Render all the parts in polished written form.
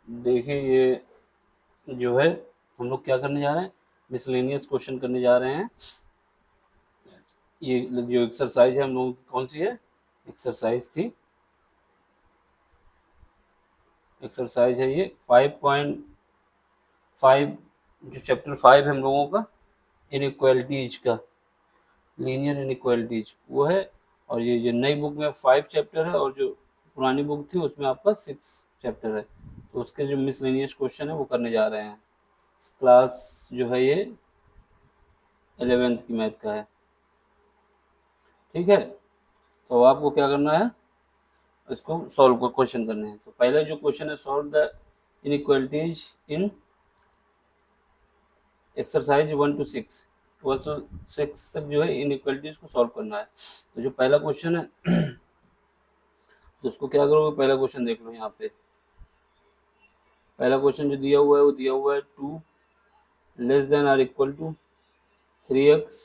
देखिए ये जो है हम लोग क्या करने जा रहे हैं, मिसलेनियस क्वेश्चन करने जा रहे हैं। ये जो एक्सरसाइज है हम लोगों की कौन सी है, एक्सरसाइज थी, एक्सरसाइज है ये 5.5, जो चैप्टर 5 है हम लोगों का, इनइक्वालिटीज का, लीनियर इनइक्वालिटीज वो है। और ये जो नई बुक में 5 चैप्टर है और जो पुरानी बुक थी उसमें आपका 6 चैप्टर है। तो उसके जो मिसलेनियस क्वेश्चन है वो करने जा रहे हैं। क्लास जो है ये 11th की मैथ का है, ठीक है। तो आपको क्या करना है, इसको सॉल्व क्वेश्चन करने हैं। तो पहला जो क्वेश्चन है, solve the inequalities in exercise 1 to 6, 1 से 6 तक जो है इनइक्वालिटीज को सॉल्व करना है। तो जो पहला क्वेश्चन है तो उसको क्या करोगे, पहला क्वेश्चन देख लो यहाँ पे। पहला क्वेश्चन जो दिया हुआ है वो दिया हुआ है 2 less than or equal to 3x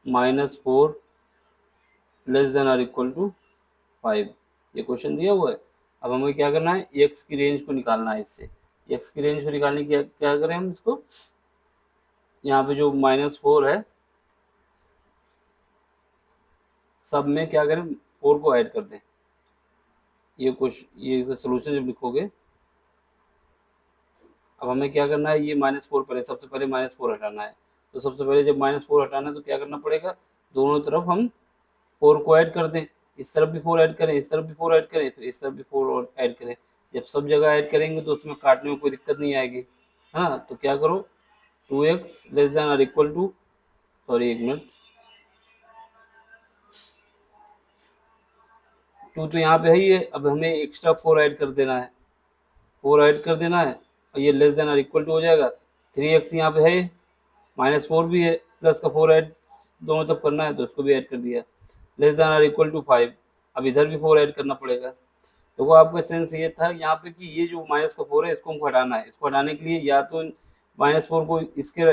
minus 4 less than or equal to 5, ये क्वेश्चन दिया हुआ है। अब हमें क्या करना है, एक्स की रेंज को निकालना है। इससे एक्स की रेंज को निकालने की क्या करें हम, इसको यहाँ पे जो -4 है सब में क्या करें, 4 को ऐड कर दें। ये सोल्यूशन जब लिखोगे, अब हमें क्या करना है, ये -4 पहले, सबसे पहले -4 हटाना है। तो सबसे पहले जब -4 हटाना है तो क्या करना पड़ेगा, दोनों तरफ हम 4 को ऐड कर दें। इस तरफ भी 4 ऐड करें, इस तरफ भी 4 ऐड करें, फिर इस तरफ भी 4 और ऐड करें। जब सब जगह ऐड करेंगे तो उसमें काटने में कोई दिक्कत नहीं आएगी, है ना। तो क्या करो, 2x less than or equal to, sorry 1 minute, 2 तो यहाँ पे है ही है। अब हमें एक्स्ट्रा 4 ऐड कर देना है, 4 ऐड कर देना है और ये less than or equal to हो जाएगा। 3x यहाँ पे है, -4 भी है, प्लस का 4 ऐड दोनों तरफ करना है तो उसको भी ऐड कर दिया। Less than or equal to 5, अब इधर भी 4 ऐड करना पड़ेगा। तो वो आपका सेंस ये था यहाँ पे कि ये जो माइनस का 4 है इसको हमको हटाना है। इसको हटाने के लिए या तो -4 को इसके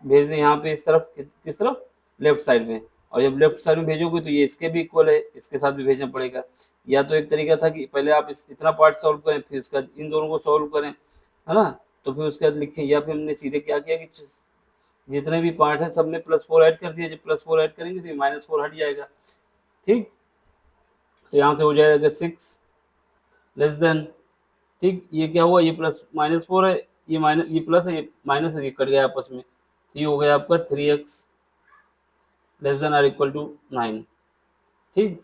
भेज दें यहाँ पे, इस तरफ, किस तरफ, लेफ्ट साइड में। और जब लेफ्ट साइड में भेजोगे तो ये इसके भी इक्वल है, इसके साथ भी भेजना पड़ेगा। या तो एक तरीका था कि पहले आप इतना पार्ट सॉल्व करें, फिर उसके बाद इन दोनों को सॉल्व करें, है ना। तो फिर उसके बाद लिखें, या फिर हमने सीधे क्या किया कि जितने भी पार्ट है सब में +4 ऐड कर दिया। जब +4 ऐड करेंगे तो ये -4 हट जाएगा, ठीक। तो यहाँ से हो जाएगा 6 लेस देन, ठीक। ये क्या हुआ, ये प्लस -4 है, ये माइनस, ये प्लस है, ये माइनस है, ये कट गया आपस में। तो ये हो गया आपका 3x less than or equal to 9, ठीक।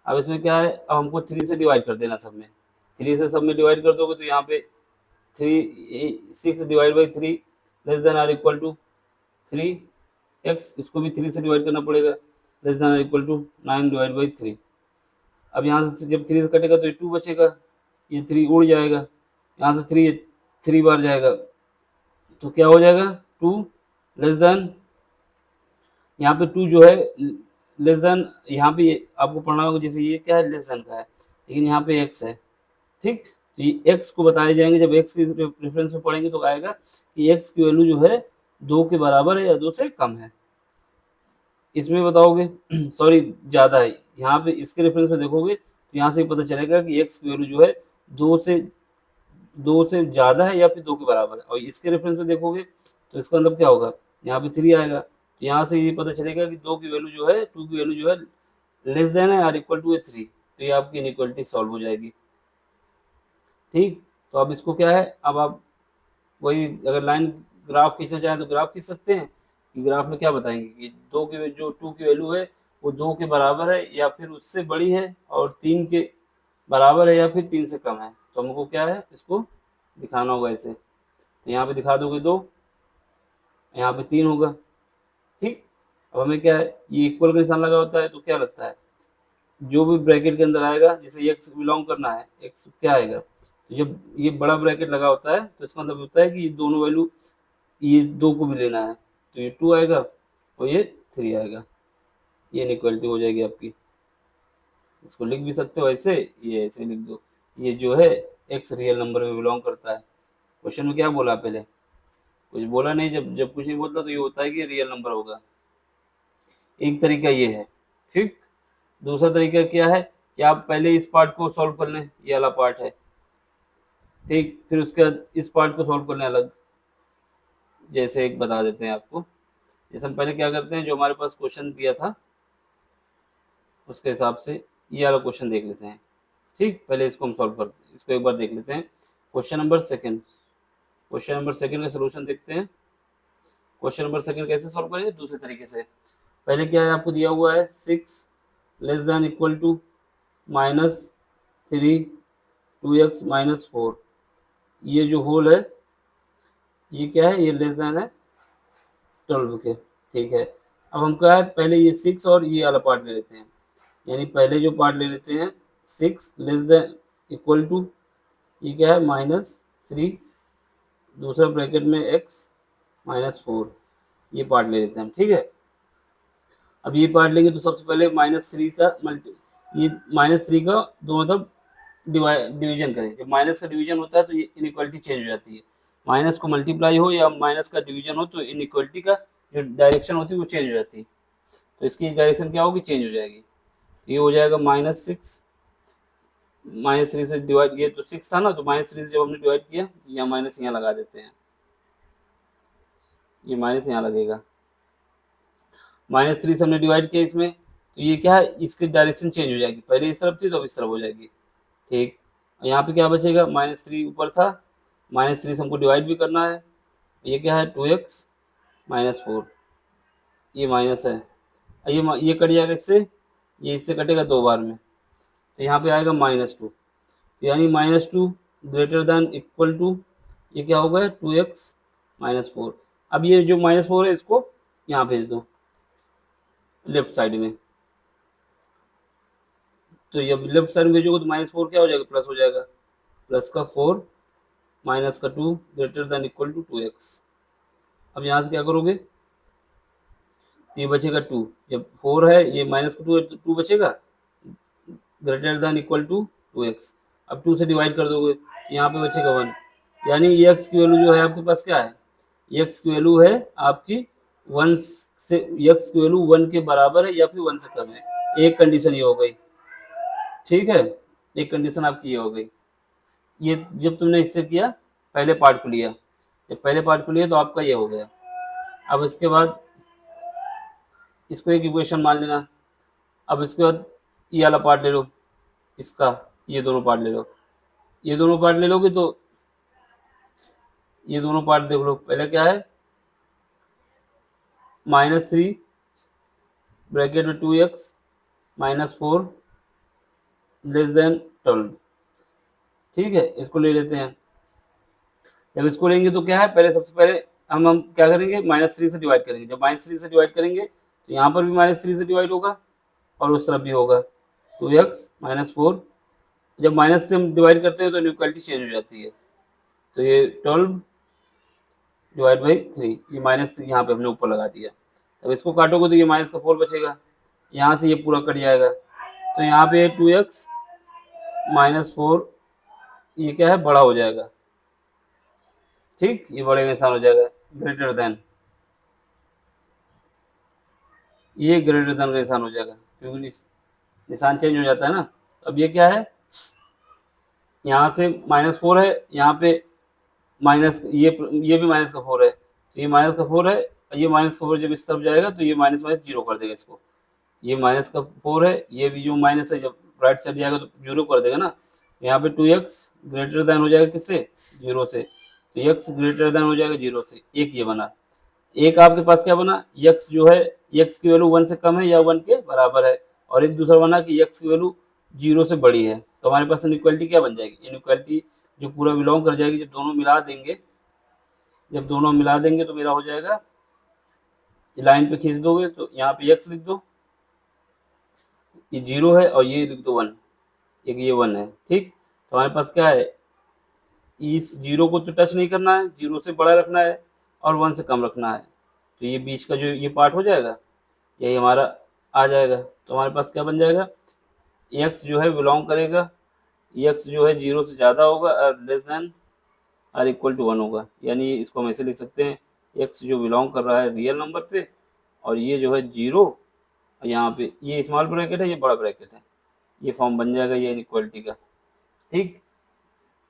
अब इसमें क्या है, अब हमको 3 से डिवाइड कर देना सब में। 3 से सब में डिवाइड कर दोगे तो यहाँ पे 6 divide by 3 less than or equal to 3x, इसको भी 3 से डिवाइड करना पड़ेगा, less than or equal to 9 divide by 3। अब यहाँ से जब 3 से कटेगा तो ये 2 बचेगा, ये 3 उड़ जाएगा, यहाँ से 3 बार जाएगा तो क्या हो जाएगा, 2 लेस देन, यहाँ पे 2 जो है लेस देन, यहाँ पे आपको पढ़ना होगा, जैसे ये क्या है, लेस देन का है, लेकिन यहाँ पे x है, ठीक। तो ये x को बताए जाएंगे, जब x के रेफरेंस में पढ़ेंगे तो आएगा कि x की वैल्यू जो है 2 के बराबर है या 2 से कम है। इसमें बताओगे सॉरी ज़्यादा है, यहाँ पे इसके रेफरेंस में देखोगे तो यहाँ से पता चलेगा कि x की वैल्यू जो है 2 से ज़्यादा है या फिर 2 के बराबर है। और इसके रेफरेंस में देखोगे तो इसका मतलब क्या होगा, यहाँ पे 3 आएगा। तो यहाँ से ये पता चलेगा कि 2 की वैल्यू जो है, 2 की वैल्यू जो है लेस देन है आर इक्वल टू 3। तो ये आपकी इनइक्वालिटी सॉल्व हो जाएगी, ठीक। तो अब इसको क्या है, अब आप वही अगर लाइन ग्राफ खींचना चाहें तो ग्राफ खींच सकते हैं। कि ग्राफ में क्या बताएंगे कि 2 की जो 2 की वैल्यू है वो 2 के बराबर है या फिर उससे बड़ी है, और 3 के बराबर है या फिर 3 से कम है। तो हमको क्या है, इसको दिखाना होगा ऐसे। तो यहाँ पे दिखा दोगे 2, यहाँ पे 3 होगा, ठीक। अब हमें क्या है, ये इक्वल का निशान लगा होता है तो क्या लगता है, जो भी ब्रैकेट के अंदर आएगा, जैसे एक्स बिलोंग करना है, एक्स क्या आएगा, तो जब ये बड़ा ब्रैकेट लगा होता है तो इसका मतलब होता है कि ये दोनों वैल्यू, ये 2 को भी लेना है, तो ये 2 आएगा और ये 3 आएगा। ये इनइक्वालिटी हो जाएगी आपकी। इसको लिख भी सकते हो ऐसे, ये ऐसे लिख दो, ये जो है एक्स रियल नंबर में बिलोंग करता है। क्वेश्चन में क्या बोला पहले, कुछ बोला नहीं। जब जब कुछ नहीं बोलता तो ये होता है कि रियल नंबर होगा। एक तरीका ये है, ठीक। दूसरा तरीका क्या है कि आप पहले इस पार्ट को सॉल्व कर लें, ये वाला पार्ट है, ठीक, फिर उसके बाद इस पार्ट को सॉल्व करना है अलग, जैसे एक बता देते हैं आपको। जैसे हम पहले क्या करते हैं, जो हमारे पास क्वेश्चन दिया था उसके हिसाब से ये वाला क्वेश्चन देख लेते हैं। ठीक, पहले इसको हम सॉल्व करते हैं, इसको एक बार देख लेते हैं। क्वेश्चन नंबर सेकंड का सलूशन देखते हैं। क्वेश्चन नंबर सेकंड कैसे सॉल्व करेंगे, दूसरे तरीके से। पहले क्या है, आपको दिया हुआ है 6 less than equal to -3 2x -4, ये जो होल है ये क्या है, ये लेस देन है 12 के। ठीक है, अब हम क्या है, पहले ये 6 और ये वाला पार्ट ले लेते हैं, यानी पहले जो पार्ट ले लेते हैं 6 लेस देन इक्वल टू, ये क्या है -3, दूसरा ब्रैकेट में x -4, ये पार्ट ले लेते हैं हम। ठीक है, अब ये पार्ट लेंगे तो सबसे पहले -3 का ये -3 का दोनों तरफ डिवीजन करें। जब माइनस का डिवीजन होता है तो ये इनइक्वालिटी चेंज हो जाती है। माइनस को मल्टीप्लाई हो या माइनस का डिवीजन हो तो इनइक्वालिटी का जो डायरेक्शन होती है वो चेंज हो जाती है। तो इसकी डायरेक्शन क्या होगी, चेंज हो जाएगी। ये हो जाएगा -6, -3 से डिवाइड, ये तो 6 था ना, तो -3 से जब हमने डिवाइड किया, यहाँ माइनस यहाँ लगा देते हैं, ये माइनस यहाँ लगेगा। -3 से हमने डिवाइड किया इसमें, तो ये क्या है, इसकी डायरेक्शन चेंज हो जाएगी, पहले इस तरफ थी तो अब इस तरफ हो जाएगी। ठीक, यहाँ पे क्या बचेगा, -3 ऊपर था, -3 से हमको डिवाइड भी करना है, ये क्या है 2x -4, ये माइनस है, ये कट जाएगा इससे, ये इससे कटेगा 2 बार में, तो यहाँ पे आएगा -2, तो यानी -2 ग्रेटर देन इक्वल टू, ये क्या होगा 2x -4। अब ये जो -4 है इसको यहाँ भेज दो लेफ्ट साइड में, तो जब लेफ्ट साइड में भेजोगे तो -4 क्या हो जाएगा, प्लस हो जाएगा, प्लस का 4 माइनस का 2 greater than equal to 2x। अब यहाँ से क्या करोगे, ये बचेगा 2, जब 4 है ये माइनस का 2 है तो 2 बचेगा greater than equal to 2x। अब 2 से डिवाइड कर दोगे, यहाँ पे बचेगा 1, यानी x की वैल्यू जो है आपके पास क्या है, x की वैल्यू है आपकी 1 से, x की वैल्यू 1 के बराबर है या फिर 1 से कम है। एक कंडीशन ये हो गई। ठीक है, एक कंडीशन आपकी ये हो गई। ये जब तुमने इससे किया, पहले पार्ट को लिया, जब पहले पार्ट को लिया तो आपका ये हो गया। अब इसके बाद इसको एक इक्वेशन मान लेना। अब इसके बाद ये वाला पार्ट ले लो, इसका ये दोनों पार्ट ले लो, ये दोनों पार्ट ले लोगे तो ये दोनों पार्ट देख लो, पहले क्या है -3 ब्रैकेट में 2x -4 लेस देन 12। ठीक है, इसको ले लेते हैं। जब इसको लेंगे तो क्या है, पहले सबसे पहले हम क्या करेंगे, -3 से डिवाइड करेंगे। जब -3 से डिवाइड करेंगे तो यहाँ पर भी -3 से डिवाइड होगा और उस तरफ भी होगा 2x -4। जब माइनस से हम डिवाइड करते हैं तो इनइक्वालिटी चेंज हो जाती है, तो ये 12 डिवाइड बाई 3, ये माइनस यहाँ पे हमने ऊपर लगा दिया। तब इसको काटोगे तो ये -4 बचेगा, यहाँ से ये पूरा कट जाएगा, तो यहाँ पे 2x -4 ये क्या है, बड़ा हो जाएगा। ठीक, ये बड़े का निशान हो जाएगा, ग्रेटर देन, ये ग्रेटर देन का निशान हो जाएगा, क्योंकि निशान चेंज हो जाता है ना। अब ये क्या है, यहाँ से -4 है, यहाँ पे माइनस, ये भी माइनस का 4 है, तो ये माइनस का 4 है, ये माइनस का 4 जब इस तरफ जाएगा तो ये माइनस माइनस जीरो कर देगा इसको। ये माइनस का 4 है, ये भी जो माइनस है जब राइट साइड जाएगा तो जीरो कर देगा ना। यहाँ पे 2x ग्रेटर देन हो जाएगा किससे, 0 से, तो x ग्रेटर देन हो जाएगा 0 से। एक ये बना, एक आपके पास क्या बना, x जो है, x की वैल्यू 1 से कम है या 1 के बराबर है, और एक दूसरा बना कि x की वैल्यू 0 से बड़ी है। तो हमारे पास इनइक्वालिटी क्या बन जाएगी, इनइक्वालिटी जो पूरा बिलोंग कर जाएगी, जब दोनों मिला देंगे, जब दोनों मिला देंगे तो मेरा हो जाएगा, लाइन पे खींच दोगे तो यहाँ पे x लिख दो, ये 0 है, और ये लिख दो 1, एक ये 1 है। ठीक, तो हमारे पास क्या है, इस 0 को तो टच नहीं करना है, 0 से बड़ा रखना है और 1 से कम रखना है, तो ये बीच का जो ये पार्ट हो जाएगा, यही हमारा आ जाएगा। तो हमारे पास क्या बन जाएगा, x जो है बिलोंग करेगा, x जो है 0 से ज़्यादा होगा और लेस देन और इक्वल टू 1 होगा, यानी इसको हम ऐसे लिख सकते हैं, x जो बिलोंग कर रहा है रियल नंबर पे, और ये जो है 0, यहाँ पे ये स्मॉल ब्रैकेट है, ये बड़ा ब्रैकेट है, ये फॉर्म बन जाएगा ये इनइक्वालिटी का। ठीक,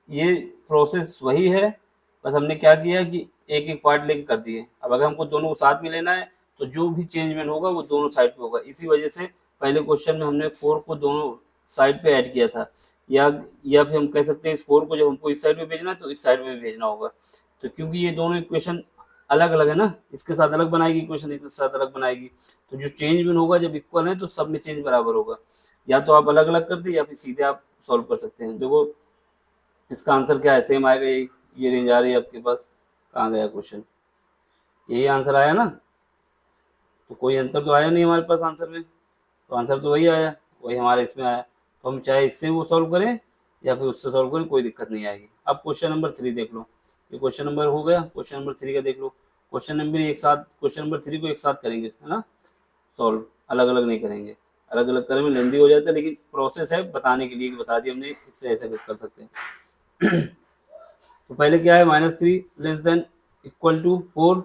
ये प्रोसेस वही है, बस हमने क्या किया कि एक एक पार्ट लेके कर दिए। अब अगर हमको दोनों को साथ में लेना है तो जो भी चेंजमेंट होगा वो दोनों साइड पे होगा। इसी वजह से पहले क्वेश्चन में हमने 4 को दोनों साइड पे ऐड किया था, या फिर हम कह सकते हैं इस 4 को जब हमको इस साइड में भेजना है तो इस साइड में भी भेजना होगा। तो क्योंकि ये दोनों इक्वेशन अलग अलग है ना, इसके साथ अलग बनाएगी इक्वेशन, इसके साथ अलग बनाएगी, तो जो चेंजमेंट होगा जब इक्वल है तो सब में चेंज बराबर होगा। या तो आप अलग अलग कर दे या फिर सीधे आप सॉल्व कर सकते हैं। देखो इसका आंसर क्या है, सेम आएगा, ये रेंज आ रही है आपके पास। कहाँ गया क्वेश्चन, यही आंसर आया ना, तो कोई अंतर तो आया नहीं हमारे पास आंसर में, तो आंसर तो वही आया, वही हमारे इसमें आया। तो हम चाहे इससे वो सॉल्व करें या फिर उससे सॉल्व करें, कोई दिक्कत नहीं आएगी। अब क्वेश्चन नंबर 3 देख लो, ये क्वेश्चन नंबर हो गया, क्वेश्चन नंबर 3 का देख लो। क्वेश्चन नंबर एक साथ, क्वेश्चन नंबर 3 को एक साथ करेंगे है ना सॉल्व, अलग अलग नहीं करेंगे, अलग अलग करने में लेंदी हो जाता है, लेकिन प्रोसेस है बताने के लिए कि बता दिया हमने इससे ऐसे कर सकते हैं। तो पहले क्या है, -3 less than equal to 4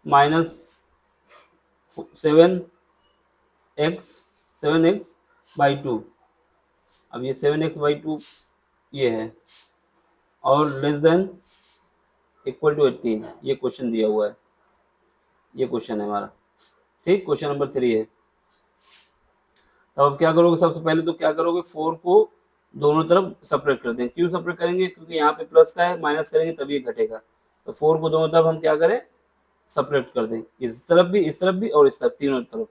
-7x/2। अब ये 7x/2 ये है, और लेस देन इक्वल टू 18, ये क्वेश्चन दिया हुआ है, ये क्वेश्चन है हमारा। ठीक, क्वेश्चन नंबर 3 है। तो अब क्या करोगे, सबसे पहले तो क्या करोगे, 4 को दोनों तरफ सेपरेट कर दें। क्यों सेपरेट करेंगे, क्योंकि यहाँ पे प्लस का है, माइनस करेंगे तभी ये घटेगा। तो 4 को दोनों तरफ हम क्या करें, सेपरेट कर दें, इस तरफ भी, इस तरफ भी और इस तरफ, तीनों तरफ।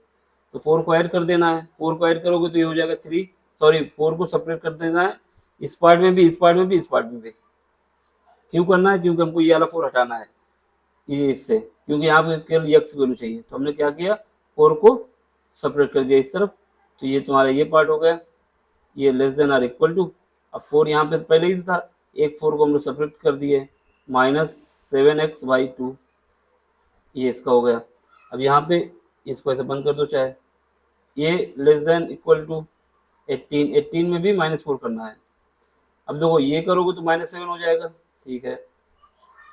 तो 4 को ऐड कर देना है, 4 को ऐड करोगे तो ये हो जाएगा 3, सॉरी 4 को सेपरेट कर देना है, इस पार्ट में भी, इस पार्ट में भी, इस पार्ट में भी। क्यों करना है, क्योंकि हमको ये वाला 4 हटाना है ये इससे, क्योंकि यहाँ पे केवल यक्स वैल्यू चाहिए। तो हमने क्या किया, 4 को सेपरेट कर दिया इस तरफ, तो ये तुम्हारा ये पार्ट हो गया, ये less than or equal to, अब 4 यहाँ पे पहले ही था, एक 4 को हम लोग सेपरेट कर दिए, -7x/2, ये इसका हो गया। अब यहाँ पे इसको ऐसे बंद कर दो चाहे, ये लेस देन इक्वल टू 18 में भी -4 करना है। अब देखो ये करोगे तो -7 हो जाएगा, ठीक है,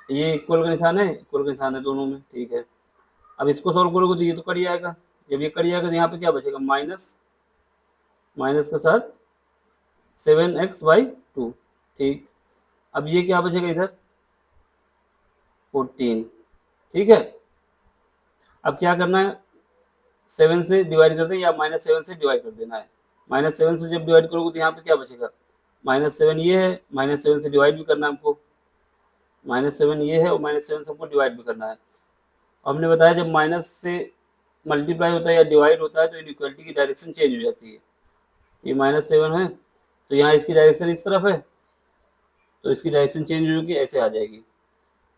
ये इक्वल का निशान है, इक्वल का निशान है दोनों में, ठीक है। अब इसको सॉल्व करोगे तो ये तो कट जाएगा, जब ये कट जाएगा तो यहाँ पे क्या बचेगा, माइनस के साथ 7x/2, ठीक। अब ये क्या बचेगा इधर, 14, ठीक है। अब क्या करना है, 7 से डिवाइड कर दें या -7 से डिवाइड कर देना है। -7 से जब डिवाइड करोगे तो यहाँ पे क्या बचेगा, -7 ये है, -7 से डिवाइड भी करना है हमको, -7 ये है और -7 से हमको डिवाइड भी करना है। हमने बताया जब माइनस से मल्टीप्लाई होता है या डिवाइड होता है तो इनइक्वालिटी की डायरेक्शन चेंज हो जाती है। ये -7 है तो यहाँ इसकी डायरेक्शन इस तरफ है, तो इसकी डायरेक्शन चेंज होगी, ऐसे आ जाएगी।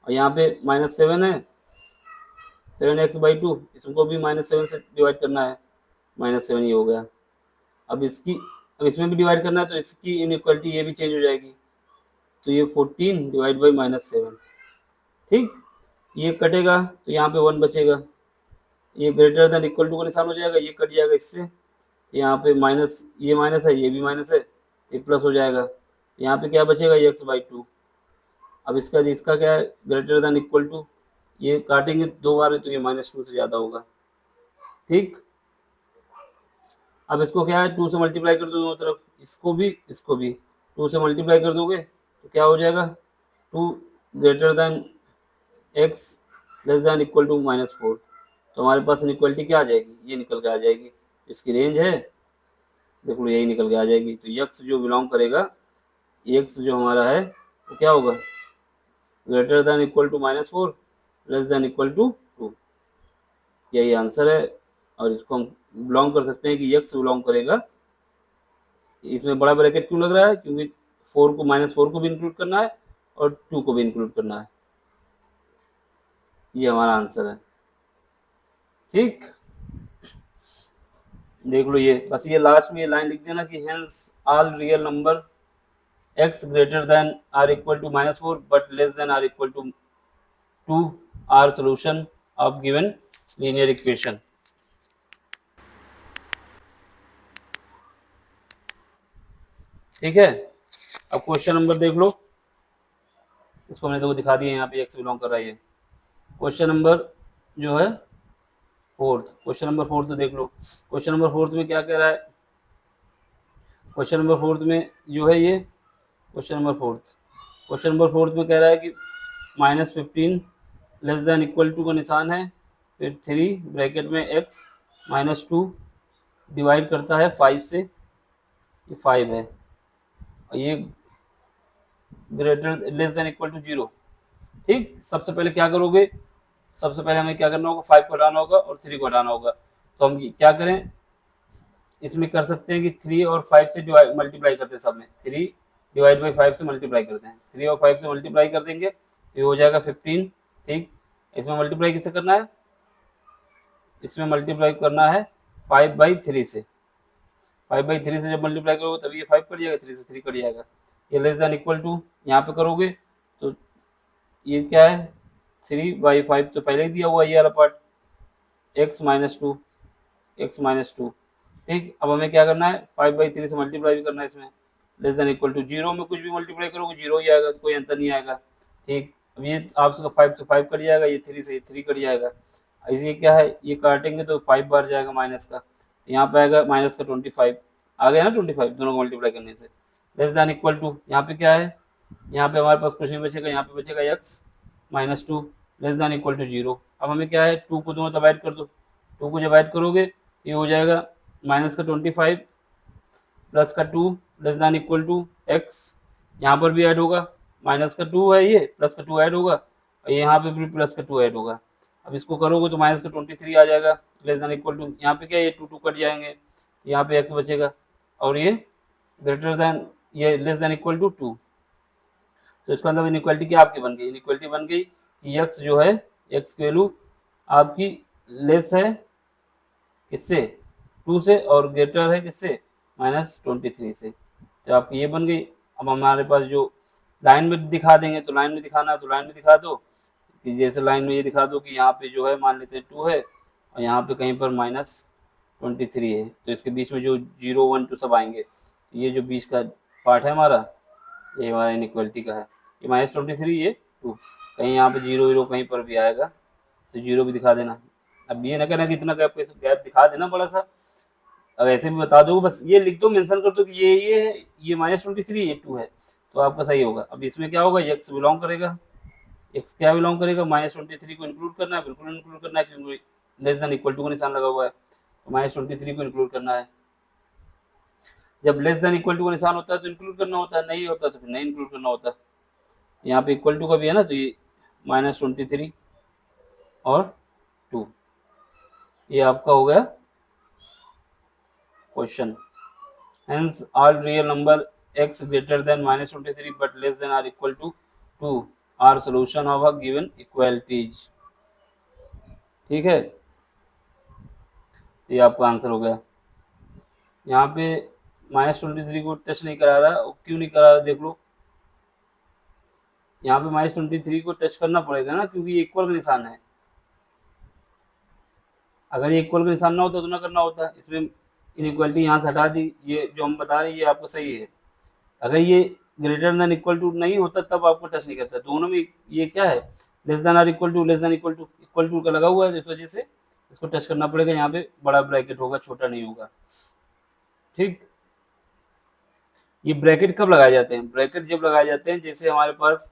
और यहाँ पे -7 है, 7x/2, इसको भी -7 से डिवाइड करना है, -7 ये हो गया। अब इसमें भी डिवाइड करना है तो इसकी इनइक्वालिटी ये भी चेंज हो जाएगी, तो ये 14 डिवाइड बाई -7, ठीक। ये कटेगा तो यहाँ पे 1 बचेगा, ये ग्रेटर देन इक्वल टू का निशान हो जाएगा, ये कट जाएगा इससे, यहाँ पे माइनस, ये माइनस है, ये भी माइनस है, ये प्लस हो जाएगा, यहाँ पे क्या बचेगा, x/2। अब इसका क्या है, ग्रेटर देन इक्वल टू, ये काटेंगे 2 बार तो ये -2 से ज़्यादा होगा, ठीक। अब इसको क्या है, 2 से मल्टीप्लाई कर दो दोनों तरफ, इसको भी 2 से मल्टीप्लाई कर दोगे तो क्या हो जाएगा, 2 greater than x less than equal to -4। तो हमारे पास इनइक्वालिटी क्या आ जाएगी, ये निकल के आ जाएगी, इसकी रेंज है, देख लो यही निकल के आ जाएगी। तो यक्स जो बिलोंग करेगा, एक्स जो हमारा है वो क्या होगा, greater than equal to -4 less than equal to 2, यही आंसर है। और इसको हम बिलोंग कर सकते हैं कि यक्स बिलोंग करेगा, इसमें बड़ा ब्रैकेट क्यों लग रहा है, क्योंकि 4 को -4 को भी इंक्लूड करना है और 2 को भी इंक्लूड करना है, ये हमारा आंसर है, ठीक। देख लो ये, बस ये लास्ट में ये लाइन लिख देना कि hence all real number x greater than or equal to -4 but less than or equal to 2 are solution of given linear equation. ठीक है, अब क्वेश्चन नंबर देख लो, इसको मैंने तो दिखा दिया, यहाँ पे x बिलोंग कर रहा है। क्वेश्चन नंबर जो है फोर्थ, क्वेश्चन नंबर फोर्थ देख लो। क्वेश्चन नंबर फोर्थ में क्या कह रहा है, क्वेश्चन नंबर फोर्थ में जो है ये question number fourth, question number 4 में कह रहा है कि -15 लेस देन इक्वल टू का निशान है, फिर 3 ब्रैकेट में x -2 डिवाइड करता है 5 से, ये 5 है, और ये greater less than equal to 0। ठीक, सबसे पहले क्या करोगे, सबसे पहले हमें क्या करना होगा, 5 को हटाना होगा और 3 को हटाना होगा। तो हम क्या करें, इसमें कर सकते हैं कि 3 और 5 से मल्टीप्लाई करते हैं, सब में 3 डिवाइड बाई 5 से मल्टीप्लाई करते हैं, 3 और 5 से मल्टीप्लाई कर देंगे तो ये हो जाएगा 15। ठीक, इसमें मल्टीप्लाई किससे करना है, इसमें मल्टीप्लाई करना है 5/3 से। 5/3 से जब मल्टीप्लाई करोगे तभी ये 5 कट जाएगा, 3 से 3 कट जाएगा। ये लेस देन इक्वल टू यहाँ पे करोगे तो ये क्या है, 3/5 तो पहले ही दिया हुआ ये वाला पार्ट, x -2। ठीक, अब हमें क्या करना है, 5/3 से मल्टीप्लाई भी करना है इसमें, लेस देन इक्वल टू 0 में कुछ भी मल्टीप्लाई करोगे 0 ही आएगा, कोई अंतर नहीं आएगा। ठीक, अब ये आपका 5 से 5 कट जाएगा, ये 3 से ये 3 कट जाएगा, इसे क्या है, ये काटेंगे तो 5 बार जाएगा माइनस का, यहाँ पे आएगा माइनस का 25 आ गया ना, 25 दोनों को मल्टीप्लाई करने से। लेस देन इक्वल टू यहाँ पे क्या है, यहाँ पे हमारे पास कुछ नहीं बचेगा, यहाँ पे बचेगा x -2 less than equal to 0। अब हमें क्या है, 2 को दोनों डिवाइड कर दो, 2 को डिवाइड करोगे तो ये हो जाएगा माइनस का 25 प्लस का 2 less than equal to x, यहाँ पर भी ऐड होगा, माइनस का 2 है ये, प्लस का 2 ऐड होगा, और यहाँ पे भी प्लस का 2 ऐड होगा। अब इसको करोगे तो माइनस का 23 आ जाएगा, लेस देन इक्वल टू यहाँ पे क्या है, ये 2 कट जाएंगे, यहाँ पे x बचेगा, और ये ग्रेटर देन, ये लेस देन इक्वल टू 2। तो इसका मतलब इनइक्वालिटी क्या आपकी बन गई, इनइक्वालिटी बन गई कि x जो है, x की वैल्यू आपकी लेस है किससे, 2 से, और ग्रेटर है किससे, -23 से। तो आपकी ये बन गई। अब हमारे पास जो लाइन में दिखा देंगे, तो लाइन में दिखाना है तो लाइन में दिखा दो, कि जैसे लाइन में ये दिखा दो कि यहाँ पे जो है मान लेते हैं 2 है, और यहाँ पे कहीं पर -23 है, तो इसके बीच में जो 0 1 2 सब आएंगे, ये जो बीच का पार्ट है हमारा, ये हमारा इनइक्वालिटी का है, ये -23 ये 2, कहीं यहाँ पे 0 0 कहीं पर भी आएगा तो 0 भी दिखा देना। अब ये ना कहना कि इतना गैप दिखा देना बड़ा सा, अब ऐसे भी बता दो, बस ये लिख दो, मेंशन कर दो कि ये है, ये -23 ये 2 है, तो आपका सही होगा। अब इसमें क्या होगा, x बिलोंग करेगा, x क्या बिलोंग करेगा, -23 को इंक्लूड करना है, बिल्कुल इंक्लूड करना है, क्योंकि लेस देन इक्वल टू का निशान लगा हुआ है, तो -23 को इंक्लूड करना है। जब लेस देन इक्वल टू का निशान होता है तो इंक्लूड करना होता है, नहीं होता तो फिर नहीं इंक्लूड करना होता। यहाँ पे इक्वल टू का भी है ना, तो ये -23 और 2, ये आपका हो गया question. Hence all real number x greater than -23 but less than or equal to 2 are solution of a given equalities। ठीक है, तो ये आपका आंसर हो गया। यहाँ पे -23 को टच नहीं करा रहा, क्यों नहीं करा रहा देख लो, यहाँ पे -23 को टच करना पड़ेगा ना, क्योंकि ये इक्वल का निशान है। अगर ये इक्वल का निशान ना होता तो ना करना होता, इसमें इनइक्वालिटी यहाँ से हटा दी, ये जो हम बता रहे हैं ये आपको सही है। अगर ये ग्रेटर देन इक्वल टू नहीं होता तब आपको टच नहीं करता, दोनों में ये क्या है, लेस देन और equal to, less than equal to का लगा हुआ है, इस वजह से इसको टच करना पड़ेगा। यहाँ पे बड़ा ब्रैकेट होगा, छोटा नहीं होगा। ठीक, ये ब्रैकेट कब लगाए जाते हैं, ब्रैकेट जब लगाए जाते हैं, जैसे हमारे पास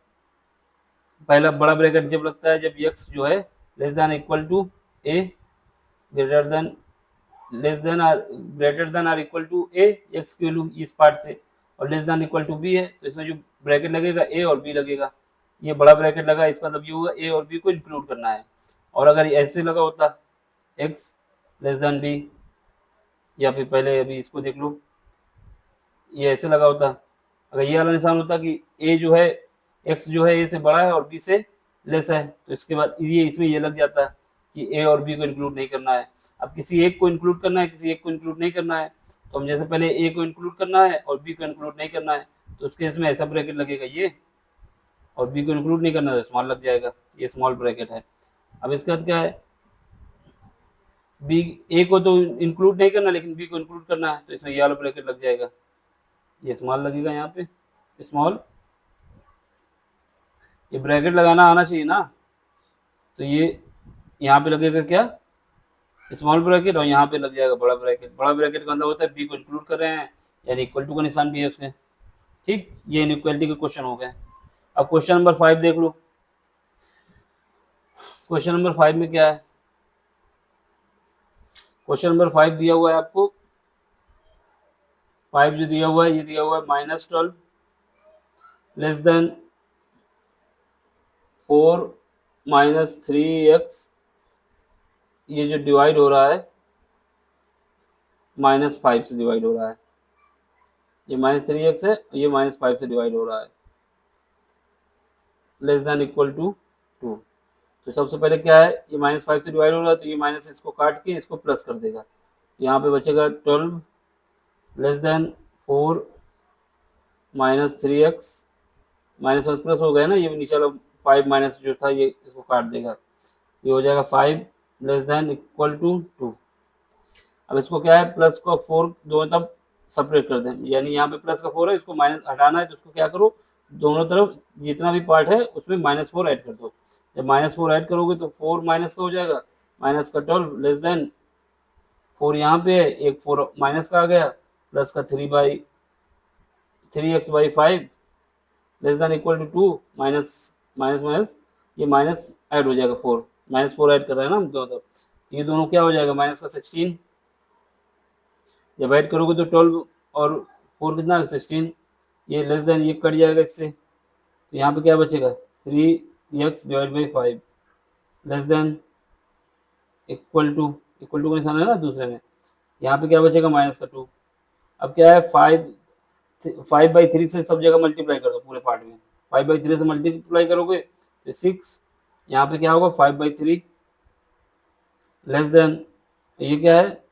पहला बड़ा ब्रैकेट जब लगता है जब x जो है less than equal to a, greater than less than और ग्रेटर देन और इक्वल टू a, x की वैल्यू इस पार्ट से, और less than equal to b है, तो इसमें जो ब्रैकेट लगेगा a और b लगेगा। ये बड़ा ब्रैकेट लगा, इसका मतलब ये होगा a और b को इंक्लूड करना है। और अगर ऐसे लगा होता x लेस देन b, या फिर पहले अभी इसको देख लो, ये ऐसे लगा होता, अगर ये वाला निशान होता कि a जो है, x जो है a से बड़ा है और b से लेस है, तो इसके बाद ये इसमें ये लग जाता कि a और b को इंक्लूड नहीं करना है। अब किसी एक को इंक्लूड करना है, किसी एक को इंक्लूड नहीं करना है, तो हम जैसे पहले a को इंक्लूड करना है और b को इंक्लूड नहीं करना है, तो उसके इसमें ऐसा ब्रैकेट लगेगा ये, और b को इंक्लूड नहीं करना है तो स्मॉल लग जाएगा, ये स्मॉल ब्रैकेट है। अब इसके बाद क्या है, b a को तो इंक्लूड नहीं करना लेकिन b को इंक्लूड करना है, तो इसमें ये वाला ब्रैकेट लग जाएगा, ये स्मॉल लगेगा, यहाँ पे स्मॉल, ये ब्रैकेट लगाना आना चाहिए ना, तो ये यहाँ पे लगेगा क्या, स्मॉल ब्रैकेट, और यहाँ पे लग जाएगा बड़ा ब्रैकेट। बड़ा ब्रैकेट का अंदर होता है बी को इंक्लूड कर रहे हैं, यानी इक्वल टू का निशान भी है उसमें। ठीक, ये इनइक्वालिटी के क्वेश्चन हो गए। अब क्वेश्चन नंबर 5 देख लो। क्वेश्चन नंबर 5 में क्या है? क्वेश्चन नंबर 5 दिया हुआ है आपको, 5 जो दिया हुआ है, ये दिया हुआ है -12 लेस देन 4 -3x, ये जो डिवाइड हो रहा है -5 से डिवाइड हो रहा है, ये -3x है, ये -5 से डिवाइड हो रहा है, लेस देन इक्वल टू 2। तो सबसे पहले क्या है, ये -5 से डिवाइड हो रहा है, तो ये माइनस इसको काट के इसको प्लस कर देगा, यहाँ पे बचेगा 12 less than 4 -3x, minus plus हो गया ना, ये नीचे वाला 5 माइनस जो था ये इसको काट देगा, ये हो जाएगा 5 लेस देन इक्वल टू 2। अब इसको क्या है, प्लस को 4 दोनों तरफ सेपरेट कर दें, यानी यहाँ पे प्लस का 4 है, इसको माइनस हटाना है, तो उसको क्या करो, दोनों तरफ जितना भी पार्ट है उसमें -4 ऐड कर दो। जब -4 ऐड करोगे तो 4 माइनस का हो जाएगा, माइनस का 12 लेस देन 4 यहाँ पे है, एक 4 माइनस का आ गया, प्लस का 3x/5 less than equal to 2, minus minus minus ये माइनस ऐड हो जाएगा, 4 -4 ऐड कर रहे हैं ना हम दोनों तरफ, ये दोनों क्या हो जाएगा, माइनस का 16, जब ऐड करोगे तो 12 और 4 कितना 16, ये लेस देन ये कट जाएगा इससे, तो यहाँ पे क्या बचेगा 3x/5 less than equal to का निशान है ना दूसरे में, यहाँ पे क्या बचेगा -2। अब क्या है 5/3 से सब जगह मल्टीप्लाई कर दो पूरे पार्ट में, 5/3 से मल्टीप्लाई करोगे तो 6, यहाँ पे क्या होगा 5/3 लेस देन, ये क्या है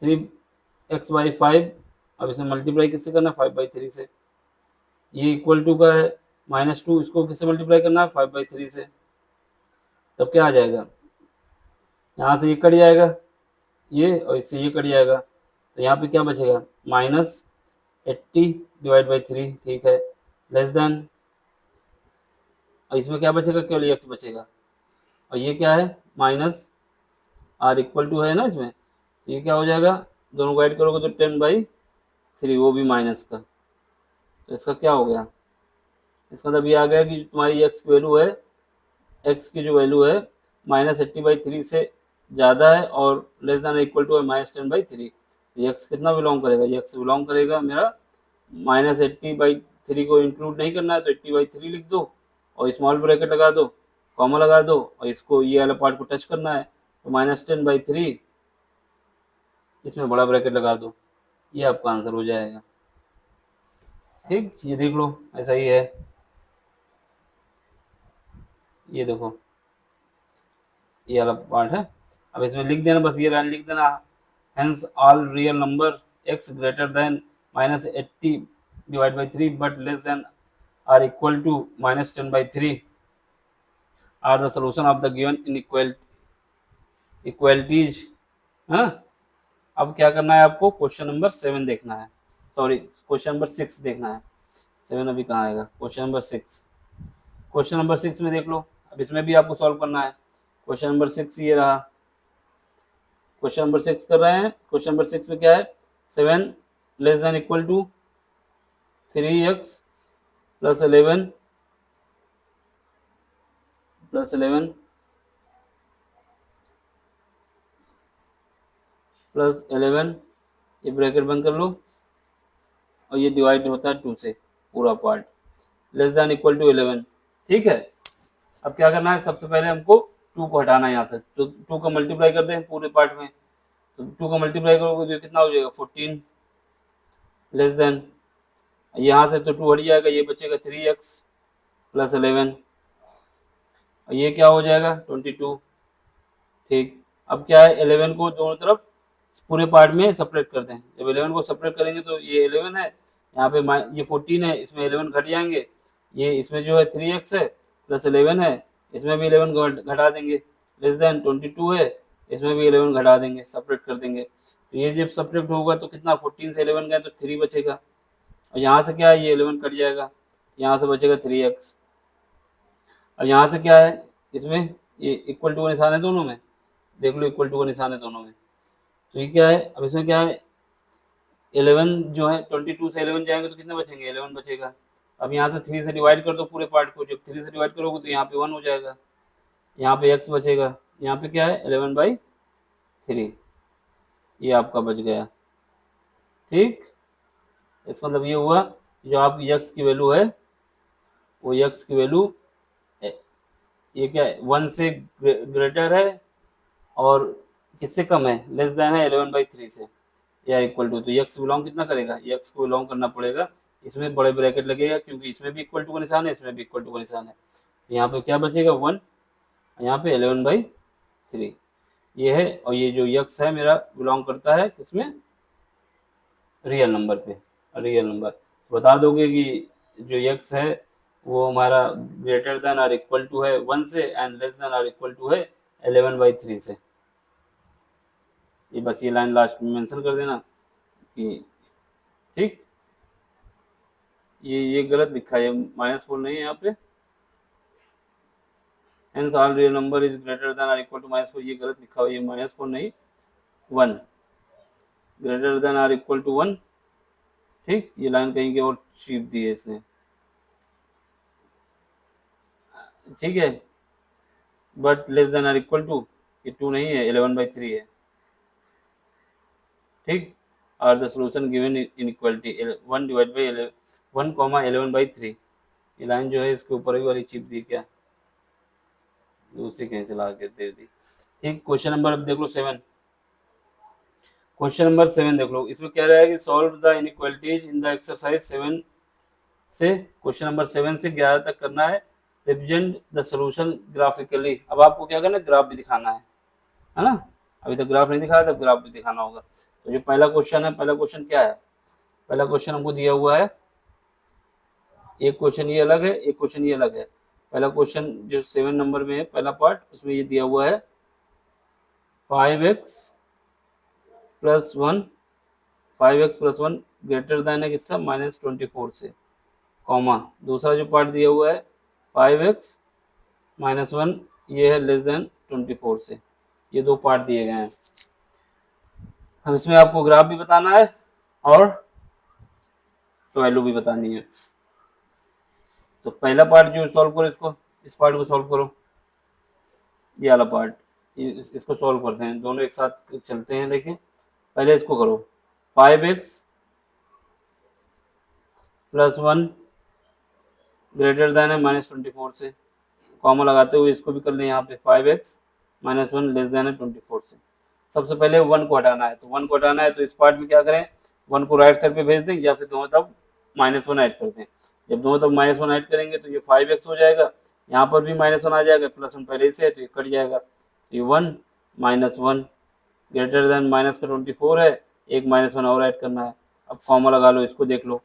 3x/5, अब इसे मल्टीप्लाई किससे करना है 5/3 से, ये इक्वल टू का है -2, इसको किससे मल्टीप्लाई करना है 5/3 से, तब क्या आ जाएगा, यहाँ से ये कट जाएगा ये, और इससे ये कट जाएगा, तो यहाँ पे क्या बचेगा -80/3, ठीक है, लेस देन, और इसमें क्या बचेगा, केवल x बचेगा, और ये क्या है माइनस r इक्वल टू है ना इसमें, तो ये क्या हो जाएगा, दोनों को ऐड करोगे तो 10/3, वो भी माइनस का, तो इसका क्या हो गया, इसका मतलब ये आ गया कि तुम्हारी x की वैल्यू है, x की जो वैल्यू है -80/3 से ज़्यादा है और लेस देन इक्वल टू है -10/3, तो x कितना बिलोंग करेगा, ये x बिलोंग करेगा मेरा -80/3 को इंक्लूड नहीं करना है तो 80/3 लिख दो और स्मॉल ब्रैकेट लगा दो, कॉमा लगा दो, और इसको ये वाला पार्ट को टच करना है तो -10/3, इसमें बड़ा ब्रैकेट लगा दो, ये आपका आंसर हो जाएगा। ठीक, ये देख लो ऐसा ही है, ये देखो ये वाला पार्ट है, अब इसमें लिख देना, बस ये लाइन लिख देना, hence all real number x greater than -80/3 but less than or equal to -10/3 are the solution of the given equalities. हाँ, अब क्या करना है आपको, क्वेश्चन नंबर 7 देखना है, सॉरी क्वेश्चन नंबर 6 देखना है, 7 अभी कहाँ आएगा, क्वेश्चन नंबर 6, क्वेश्चन नंबर 6 में देख लो, अब इसमें भी आपको सॉल्व करना है। क्वेश्चन नंबर 6 ये रहा, क्वेश्चन नंबर 6 कर रहे हैं, क्वेश्चन नंबर 6 में क्या है, 7 less than equal to 3x plus 11 plus 11 plus 11, ये ब्रैकेट बंद कर लो, और ये डिवाइड होता है 2 से पूरा part, less than equal to 11, ठीक है। अब क्या करना है, सबसे पहले हमको 2 को हटाना है यहाँ से, तो 2 का मल्टीप्लाई कर दें पूरे पार्ट में, तो 2 का मल्टीप्लाई करोगे तो कितना हो जाएगा 14, लेस देन, यहाँ से तो 2 हट जाएगा, ये बचेगा 3x प्लस 11, और ये क्या हो जाएगा 22, ठीक। अब क्या है 11 को दोनों तरफ पूरे पार्ट में सेपरेट कर दें, जब 11 को सेपरेट करेंगे तो ये 11 है, यहाँ पे ये 14 है, इसमें 11 घट जाएंगे, ये इसमें जो है 3x है प्लस 11 है, इसमें भी 11 घटा देंगे, लेस देन 22 है, इसमें भी 11 घटा देंगे, सेपरेट कर देंगे, तो ये जब सेपरेट होगा तो कितना 14 से 11 गए तो 3 बचेगा, और यहाँ से क्या है ये 11 कट जाएगा, यहाँ से बचेगा 3x। अब यहाँ से क्या है, इसमें ये इक्वल टू का निशान है दोनों में, देख लो इक्वल टू का निशान है दोनों में, तो ये क्या है, अब इसमें क्या है 11 जो है 22 से 11 जाएंगे तो कितने बचेंगे 11 बचेगा, अब यहाँ से 3 से डिवाइड कर दो पूरे पार्ट को, जब 3 से डिवाइड करोगे तो यहाँ पे 1 हो जाएगा, यहाँ पे x बचेगा, यहाँ पे क्या है 11/3, ये आपका बच गया। ठीक, इसका मतलब ये हुआ जो आपकी x की वैल्यू है वो x की वैल्यू ये क्या है 1 से ग्रेटर है और किससे कम है, लेस देन है 11/3 से या इक्वल टू। तो x बिलोंग कितना करेगा, x को बिलोंग करना पड़ेगा, इसमें बड़े ब्रैकेट लगेगा क्योंकि इसमें भी इक्वल टू का निशान है, इसमें भी इक्वल टू का निशान है। तो यहाँ पे क्या बचेगा 1, यहाँ पे 11/3 ये है, और ये जो x है मेरा बिलोंग करता है किसमें, रियल नंबर पे, रियल नंबर। तो बता दोगे कि जो x है वो हमारा ग्रेटर देन और इक्वल टू है 1 से एंड लेस देन और इक्वल टू है 11/3 से। ये बस ये लाइन लास्ट में मेंशन कर देना कि ठीक, ये गलत लिखा है, -4 नहीं है यहाँ पे, hence all real number is greater than और इक्वल टू -4, ये गलत लिखा हुआ है, ये -4 नहीं 1, ग्रेटर देन और इक्वल टू 1। ठीक, ये लाइन कहीं की और छीप दी है इसने। ठीक है, बट लेस देन और इक्वल टू ये 2 नहीं है, 11/3 है। ठीक, और the solution given inequality 1 divide by 1,11/3, ये लाइन जो है इसके ऊपर ही वाली चिप दी क्या, दूसरी कहीं से ला के दे दी। ठीक, क्वेश्चन नंबर अब देख लो 7, क्वेश्चन नंबर 7 देख लो, इसमें कह रहा है कि solve the inequalities in the exercise 7 से, क्वेश्चन नंबर 7 से 11 तक करना है, रिप्रेजेंट द सॉल्यूशन ग्राफिकली। अब आपको क्या करना है, ग्राफ भी दिखाना है ना, अभी तक ग्राफ नहीं दिखाया, तब ग्राफ भी दिखाना होगा। तो जो पहला क्वेश्चन है, पहला क्वेश्चन क्या है, पहला क्वेश्चन हमको दिया हुआ है, एक क्वेश्चन ये अलग है, एक क्वेश्चन ये अलग है। पहला क्वेश्चन जो 7 नंबर में है पहला पार्ट, उसमें ये दिया हुआ है 5x + 1, 5x + 1 ग्रेटर देन है किससे, -24 से, कॉमा दूसरा जो पार्ट दिया हुआ है 5x - 1 ये है लेस देन 24 से, ये दो पार्ट दिए गए हैं। अब इसमें आपको ग्राफ भी बताना है और वैल्यू भी बतानी है। तो पहला पार्ट जो सॉल्व करो, इसको, इस पार्ट को सॉल्व करो, ये वाला पार्ट, इसको सॉल्व करते हैं, दोनों एक साथ चलते हैं। देखिए पहले इसको करो, 5x + 1 ग्रेटर देन है -24 से, कॉमा लगाते हुए इसको भी कर लें यहाँ पे 5x - 1 लेस देन है 24 से। सबसे पहले 1 को हटाना है, तो 1 को हटाना है तो इस पार्ट में क्या करें, 1 को राइट साइड पे भेज दें या फिर दोनों तरफ -1 ऐड कर दें। जब दोनों तरफ -1 ऐड करेंगे तो ये 5x हो जाएगा, यहाँ पर भी -1 आ जाएगा, +1 पहले से है तो ये कट जाएगा, ये 1 - 1 ग्रेटर देन माइनस का 24 है, एक -1 और ऐड करना है। अब कॉमा लगा लो, इसको देख लो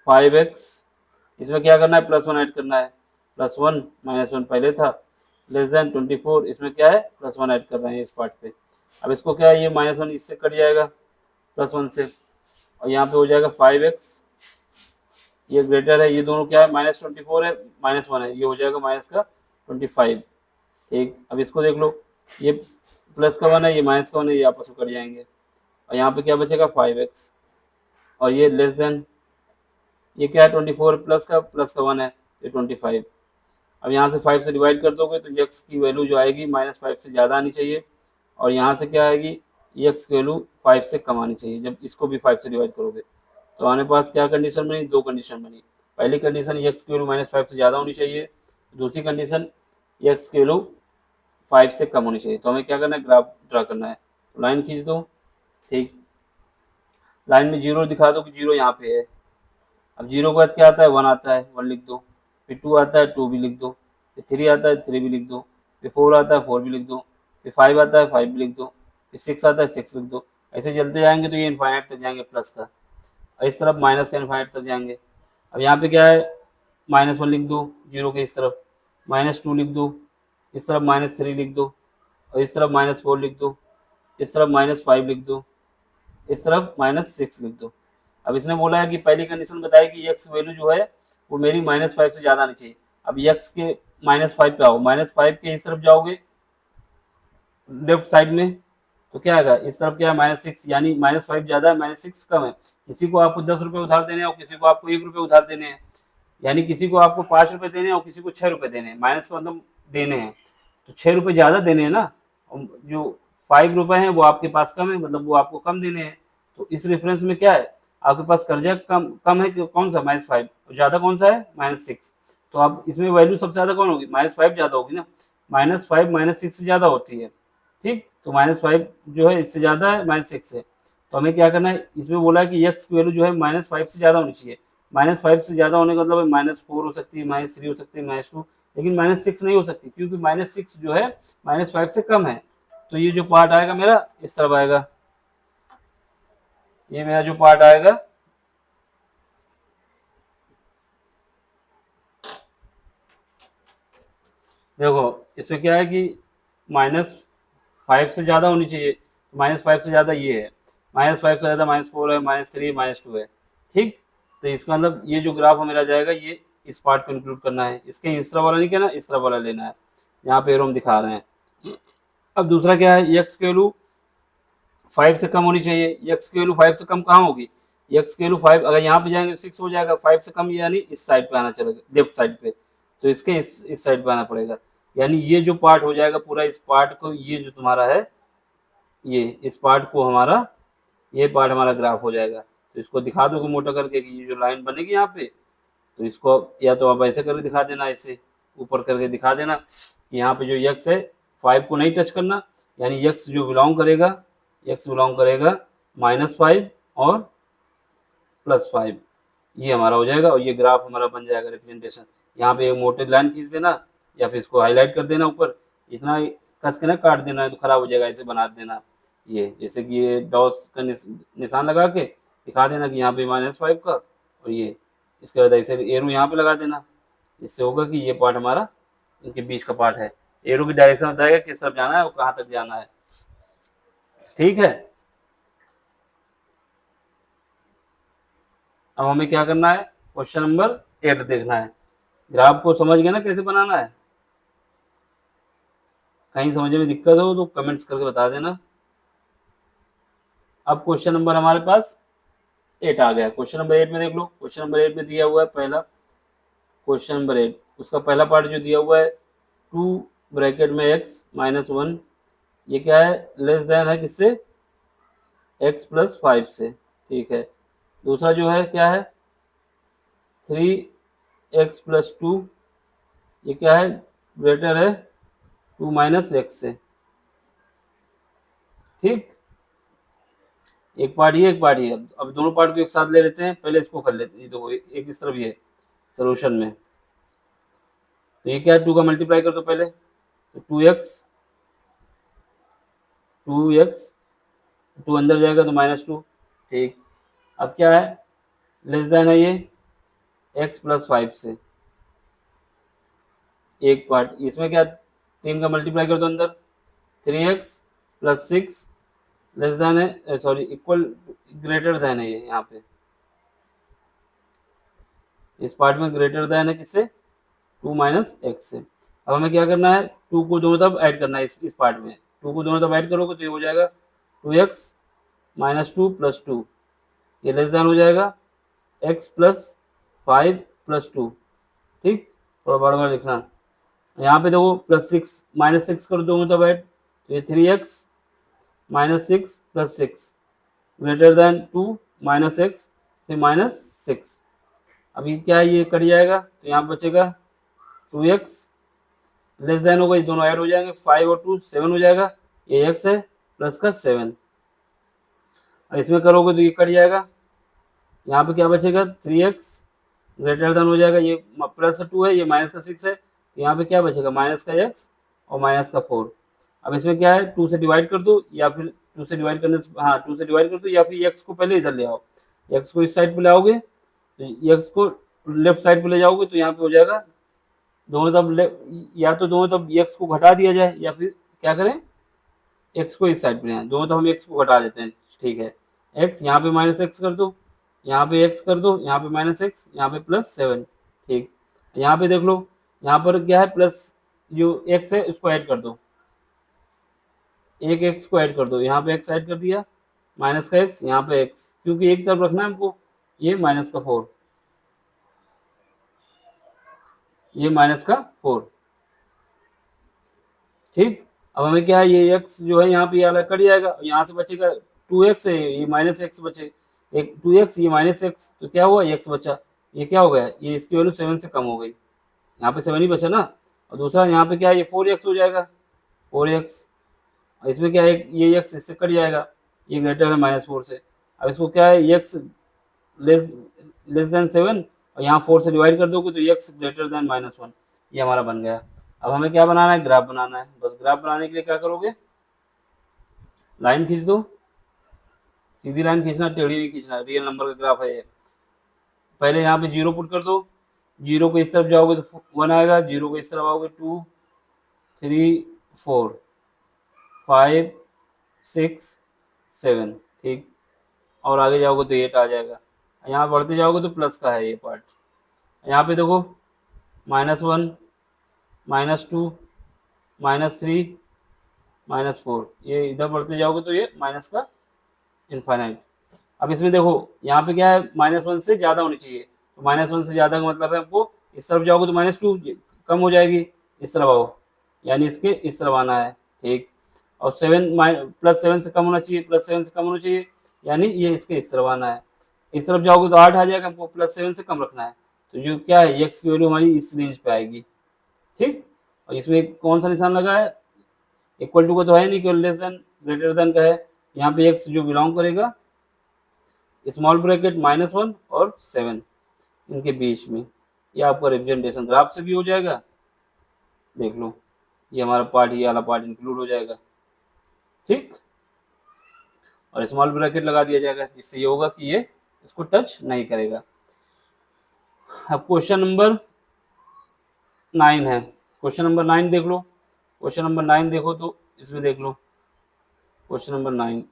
5x, इसमें क्या करना है, +1 ऐड करना है, +1 - 1 पहले था, लेस देन 24, इसमें क्या है +1 ऐड कर रहे हैं इस पार्ट पे। अब इसको क्या है, ये -1 इससे कट जाएगा +1 से, और यहाँ पे हो जाएगा 5x, ये ग्रेटर है, ये दोनों क्या है -24 है -1 है, ये हो जाएगा -25। ठीक, अब इसको देख लो, ये प्लस का 1 है, ये माइनस का 1 है, ये आपस में कट जाएंगे, और यहाँ पे क्या बचेगा 5x, और ये लेस देन, ये क्या है 24 प्लस का 1 है, ये 25। अब यहाँ से 5 से डिवाइड कर दोगे तो x की वैल्यू जो आएगी -5 से ज़्यादा आनी चाहिए, और यहाँ से क्या आएगी, x की वैल्यू 5 से कम आनी चाहिए। जब इसको भी 5 से डिवाइड करोगे तो हमारे पास क्या कंडीशन बनी, दो कंडीशन बनी। पहली कंडीशन x की वैल्यू -5 से ज़्यादा होनी चाहिए, दूसरी कंडीशन x की वैल्यू 5 से कम होनी चाहिए। तो हमें क्या करना है, ग्राफ ड्रा करना है, तो लाइन खींच दो। ठीक, लाइन में 0 दिखा दो कि 0 यहाँ पे है। अब 0 के बाद क्या आता है, 1 आता है, 1 लिख दो, फिर 2 आता है, 2 भी लिख दो, फिर 3 आता है, 3 भी लिख दो, फिर 4 आता है, 4 भी लिख दो, फिर 5 आता है, 5 भी लिख दो, फिर 6 आता है, 6 लिख दो। ऐसे चलते जाएंगे तो ये इनफाइनाइट तक जाएंगे प्लस का, और इस तरफ माइनस का इनफाइनाइट तक जाएंगे। अब यहाँ पे क्या है, -1 लिख दो 0 के इस तरफ, -2 लिख दो, इस तरफ -3 लिख दो, और इस तरफ -4 लिख दो, इस तरफ -5 लिख दो, इस तरफ -6 लिख दो। अब इसने बोला है कि पहली कंडीशन बताई कि x वैल्यू जो है वो मेरी -5 से ज़्यादा आनी चाहिए। अब x के -5 पे आओ, -5 के इस तरफ जाओगे लेफ्ट साइड में तो क्या आएगा, इस तरफ क्या है -6, यानी -5 ज़्यादा है, -6 कम है। किसी को आपको 10 रुपये उधार देने हैं और किसी को आपको 1 रुपये उधार देने हैं, यानी किसी को आपको 5 रुपये देने हैं और किसी को 6 रुपये देने हैं, माइनस का मतलब देने हैं, तो 6 रुपये ज़्यादा देने हैं ना, और जो 5 रुपये हैं वो आपके पास कम है, मतलब वो आपको कम देने हैं। तो इस रेफरेंस में क्या है, आपके पास कर्जा कम कम है कि कौन सा, -5, ज़्यादा कौन सा है, -6। तो आप इसमें वैल्यू सबसे ज़्यादा कौन होगी, -5 ज़्यादा होगी ना, -5 -6 से ज़्यादा होती है, ठीक। तो -5 जो है इससे ज़्यादा है, -6 से। तो हमें क्या करना है, इसमें बोला है कि x की वैल्यू जो है -5 से ज़्यादा होनी चाहिए। -5 से ज़्यादा होने का मतलब -4 हो सकती है, -3 हो सकती है, -2, लेकिन -6 नहीं हो सकती, क्योंकि -6 जो है -5 से कम है। तो ये जो पार्ट आएगा मेरा इस तरफ आएगा, ये मेरा जो पार्ट आएगा, देखो इसमें क्या है कि -5 से ज़्यादा होनी चाहिए, तो -5 से ज़्यादा ये है, -5 से ज़्यादा -4 है, -3, -2 है, ठीक। तो इसका मतलब ये जो ग्राफ हमें आ जाएगा, ये इस पार्ट को इंक्लूड करना है, इसके इस तरह वाला नहीं कहना, इस तरह वाला लेना है, यहाँ पे एरो हम दिखा रहे हैं। अब दूसरा क्या है, x की वैल्यू 5 से कम होनी चाहिए, x की वैल्यू 5 से कम कहाँ होगी, x की वैल्यू 5 अगर यहाँ पे जाएंगे 6 हो जाएगा, 5 से कम यानी इस साइड पे आना चलेगा, लेफ्ट साइड पे, तो इसके इस साइड पे आना पड़ेगा, यानी ये जो पार्ट हो जाएगा पूरा, इस पार्ट को, ये जो तुम्हारा है, ये इस पार्ट को हमारा, ये पार्ट हमारा ग्राफ हो जाएगा। तो इसको दिखा दोगे मोटा करके कि ये जो लाइन बनेगी यहाँ पे, तो इसको या तो आप ऐसे करके दिखा देना, ऐसे ऊपर करके दिखा देना कि यहाँ पे जो x है 5 को नहीं टच करना, यानी x जो बिलोंग करेगा, x बिलोंग करेगा -5 और +5, ये हमारा हो जाएगा, और ये ग्राफ हमारा बन जाएगा रिप्रेजेंटेशन। यहाँ पे एक मोटे लाइन खींच देना, या फिर इसको हाईलाइट कर देना ऊपर, इतना कस के ना काट देना है तो खराब हो जाएगा, ऐसे बना देना, ये जैसे कि ये डॉस का निशान लगा के दिखा देना कि यहाँ पे -5 का, और ये इसके बाद ऐसे एरो यहाँ पे लगा देना, इससे होगा कि ये पार्ट हमारा इनके बीच का पार्ट है। एरो की डायरेक्शन बताएगा किस तरफ जाना है और कहाँ तक जाना है, ठीक है। अब हमें क्या करना है, क्वेश्चन नंबर 8 देखना है। ग्राफ को समझ गए ना कैसे बनाना है, कहीं समझने में दिक्कत हो तो कमेंट्स करके बता देना। अब क्वेश्चन नंबर हमारे पास 8 आ गया। क्वेश्चन नंबर 8 में देख लो, क्वेश्चन नंबर 8 में दिया हुआ है पहला, क्वेश्चन नंबर 8 उसका पहला पार्ट जो दिया हुआ है, 2 ब्रैकेट में x -1, ये क्या है, लेस देन है किससे, x + 5 से, ठीक है। दूसरा जो है क्या है, 3x + 2, ये क्या है, ग्रेटर है 2 - x से, ठीक। एक पार्ट ये, एक पार्ट ये। अब दोनों पार्ट को एक साथ ले लेते हैं, पहले इसको कर लेते हैं, देखो एक इस तरफ ये सोल्यूशन में, तो ये क्या है, 2 का मल्टीप्लाई कर दो पहले, तो 2x 2 अंदर जाएगा तो -2, ठीक। अब क्या है, लेस देन है ये x + 5 से, एक पार्ट इसमें क्या, 3 का मल्टीप्लाई कर दो अंदर, 3x + 6 लेस देन है, सॉरी इक्वल, ग्रेटर देन है ये यहाँ पे, इस पार्ट में ग्रेटर देन है किससे, 2 - x से। अब हमें क्या करना है, 2 को दोनों तरफ ऐड करना है, इस पार्ट में 2 को दोनों तरफ ऐड करोगे तो ये हो जाएगा 2x - 2 + 2, ये लेस देन हो जाएगा x + 5 + 2, ठीक। थोड़ा बड़ा बड़ा लिखना, यहाँ पे देखो +6 -6 कर दो मतलब ऐड, तो ये 3x -6 + 6 ग्रेटर देन 2 -x फिर -6। अभी क्या है, ये कट जाएगा तो यहाँ बचेगा 2x, लेस देन हो गई, दोनों ऐड हो जाएंगे, 5 और 2 7 हो जाएगा, ये x है प्लस का 7। अब इसमें करोगे तो ये कट जाएगा, यहाँ पे क्या बचेगा, 3x ग्रेटर देन हो जाएगा, ये प्लस का 2 है, ये माइनस का 6 है, तो यहाँ पे क्या बचेगा, माइनस का x और माइनस का 4। अब इसमें क्या है, 2 से डिवाइड कर दो, या फिर 2 से डिवाइड करने से, हाँ 2 से डिवाइड कर दो, या फिर x को पहले इधर ले आओ, x को इस साइड पे ले आओगे तो x को लेफ्ट साइड पे ले जाओगे तो यहाँ पे हो जाएगा, दोनों तरफ या तो दोनों तरफ x को घटा दिया जाए, या फिर क्या करें, x को इस साइड पे ले आए, दोनों तरफ हम x को घटा देते हैं, ठीक है। x यहाँ पे -x कर दो, यहाँ पे x कर दो, यहाँ पे -x, यहाँ पे +7, ठीक। यहाँ पे देख लो, यहाँ पर क्या है, प्लस जो x है उसको ऐड कर दो, एक x को ऐड कर दो, यहाँ पे x ऐड कर दिया, माइनस का x, यहाँ पे x, क्योंकि एक तरफ रखना है हमको, ये -4, ये माइनस का 4। ठीक, अब हमें क्या है, ये x जो है यहाँ पे अलग कट जाएगा, यहाँ से बचेगा 2x है, ये माइनस एक्स बचे, एक 2x, ये माइनस एक्स, तो क्या हुआ, x बचा। ये क्या हो गया, ये इसकी वैल्यू 7 से कम हो गई, यहाँ पे 7 ही बचा ना। और दूसरा यहाँ पे क्या है, ये 4x हो जाएगा, 4x। और इसमें क्या है, ये x इससे कट जाएगा, ये ग्रेटर है -4 से। अब इसको क्या है, x लेस देन 7, और यहाँ 4 से डिवाइड कर दोगे तो x ग्रेटर देन -1, ये हमारा बन गया। अब हमें क्या बनाना है, ग्राफ बनाना है। बस ग्राफ बनाने के लिए क्या करोगे, लाइन खींच दो, सीधी लाइन खींचना, टेढ़ी नहीं खींचना, रियल नंबर का ग्राफ है ये। पहले यहाँ पे 0 पुट कर दो, 0 को इस तरफ जाओगे तो 1 आएगा, 0 को इस तरफ आओगे 2 3 4 5 6 7, ठीक। और आगे जाओगे तो 8 आ जाएगा, यहाँ बढ़ते जाओगे तो प्लस का है ये पार्ट। यहाँ पे देखो -1 -2 -3 -4, ये इधर बढ़ते जाओगे तो ये माइनस का इनफाइनाइट। अब इसमें देखो यहाँ पे क्या है, -1 से ज़्यादा होनी चाहिए, तो -1 से ज़्यादा का मतलब है आपको इस तरफ जाओगे तो -2 कम हो जाएगी, इस तरफ आओ, यानी इसके इस तरफ आना है, ठीक। और 7 +7 से कम होना चाहिए, +7 से कम होना चाहिए, यानी ये इसके इस तरफ आना है। इस तरफ जाओगे तो 8 आ जाएगा, हमको +7 से कम रखना है, तो जो क्या है, x की वैल्यू हमारी इस रेंज पे आएगी, ठीक। और इसमें कौन सा निशान लगा है, इक्वल टू का तो है नहीं, केवल लेस देन ग्रेटर देन का है। यहाँ पे x जो बिलोंग करेगा स्मॉल ब्रैकेट -1 और 7 इनके बीच में, ये आपका रिप्रेजेंटेशन ग्राफ से भी हो जाएगा। देख लो, ये हमारा पार्ट, ये वाला पार्ट इंक्लूड हो जाएगा, ठीक। और स्मॉल ब्रैकेट लगा दिया जाएगा, जिससे ये होगा कि ये इसको टच नहीं करेगा। अब क्वेश्चन नंबर 9 है, क्वेश्चन नंबर 9 देख लो। क्वेश्चन नंबर 9 देखो तो इसमें देख लो, क्वेश्चन नंबर 9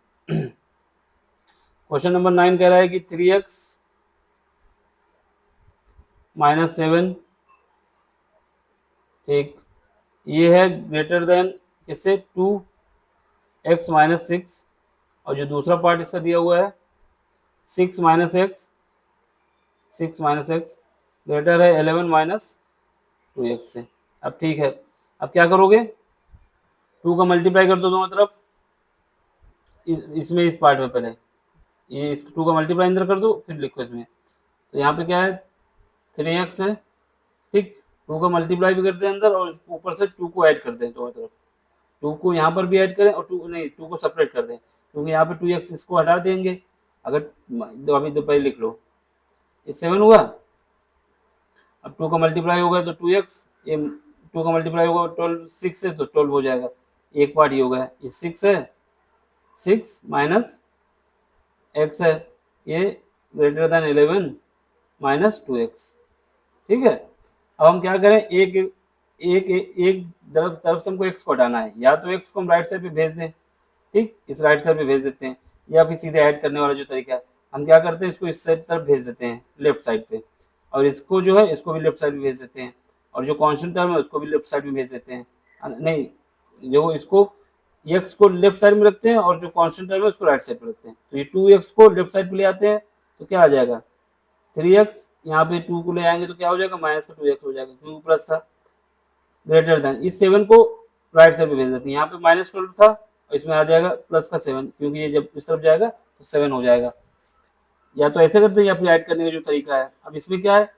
क्वेश्चन नंबर 9 कह रहा है कि 3x -7, ठीक, ये है ग्रेटर देन किससे, 2x -6, और जो दूसरा पार्ट इसका दिया हुआ है 6 x ग्रेटर है 11 -2x से। अब ठीक है, अब क्या करोगे, 2 का मल्टीप्लाई कर दो दोनों तरफ, इसमें इस पार्ट में पहले ये इस 2 का मल्टीप्लाई अंदर कर दो, फिर लिखो इसमें। तो यहाँ पे क्या है, 3x है, ठीक। 2 का मल्टीप्लाई भी करते हैं अंदर, और ऊपर से 2 को ऐड करते हैं दोनों तरफ, 2 को यहाँ पर भी ऐड करें, और 2 को सेपरेट कर दें, क्योंकि यहाँ पे 2x इसको हटा देंगे। अगर अभी तो पहले लिख लो, ये 7 हुआ, अब 2 का मल्टीप्लाई होगा तो 2x, ये 2 का मल्टीप्लाई होगा 12 6 से, तो 12 हो जाएगा, एक पार्ट ही होगा, ये 6 है, 6 माइनस x है, ये ग्रेटर देन 11 -2x, ठीक है। अब हम क्या करें, एक एक एक तरफ से हमको x को हटाना है, या तो x को हम राइट साइड पे भेज दें, ठीक, इस राइट साइड पे भेज देते हैं, या फिर सीधे ऐड करने वाला जो तरीका है, हम क्या करते हैं, इसको इस साइड तरफ भेज देते हैं, लेफ्ट साइड पे, और इसको जो है इसको भी लेफ्ट साइड में भेज देते हैं, और जो कांस्टेंट टर्म है उसको भी लेफ्ट साइड में भेज देते हैं, नहीं, जो इसको x को लेफ्ट साइड में रखते हैं, और जो कांस्टेंट टर्म है उसको राइट साइड पे रखते हैं, तो ये 2x को लेफ्ट साइड पे ले आते हैं, तो क्या आ जाएगा, 3x, यहाँ पे 2 को ले आएंगे तो क्या हो जाएगा, -2x हो जाएगा, क्योंकि प्लस था, ग्रेटर देन, इस 7 को राइट साइड पे भेज देते हैं, यहाँ पे -12 था, और इसमें आ जाएगा +7, क्योंकि ये जब इस तरफ जाएगा तो 7 हो जाएगा। या तो ऐसे करते हैं, या फिर ऐड करने का जो तरीका है। अब इसमें क्या है,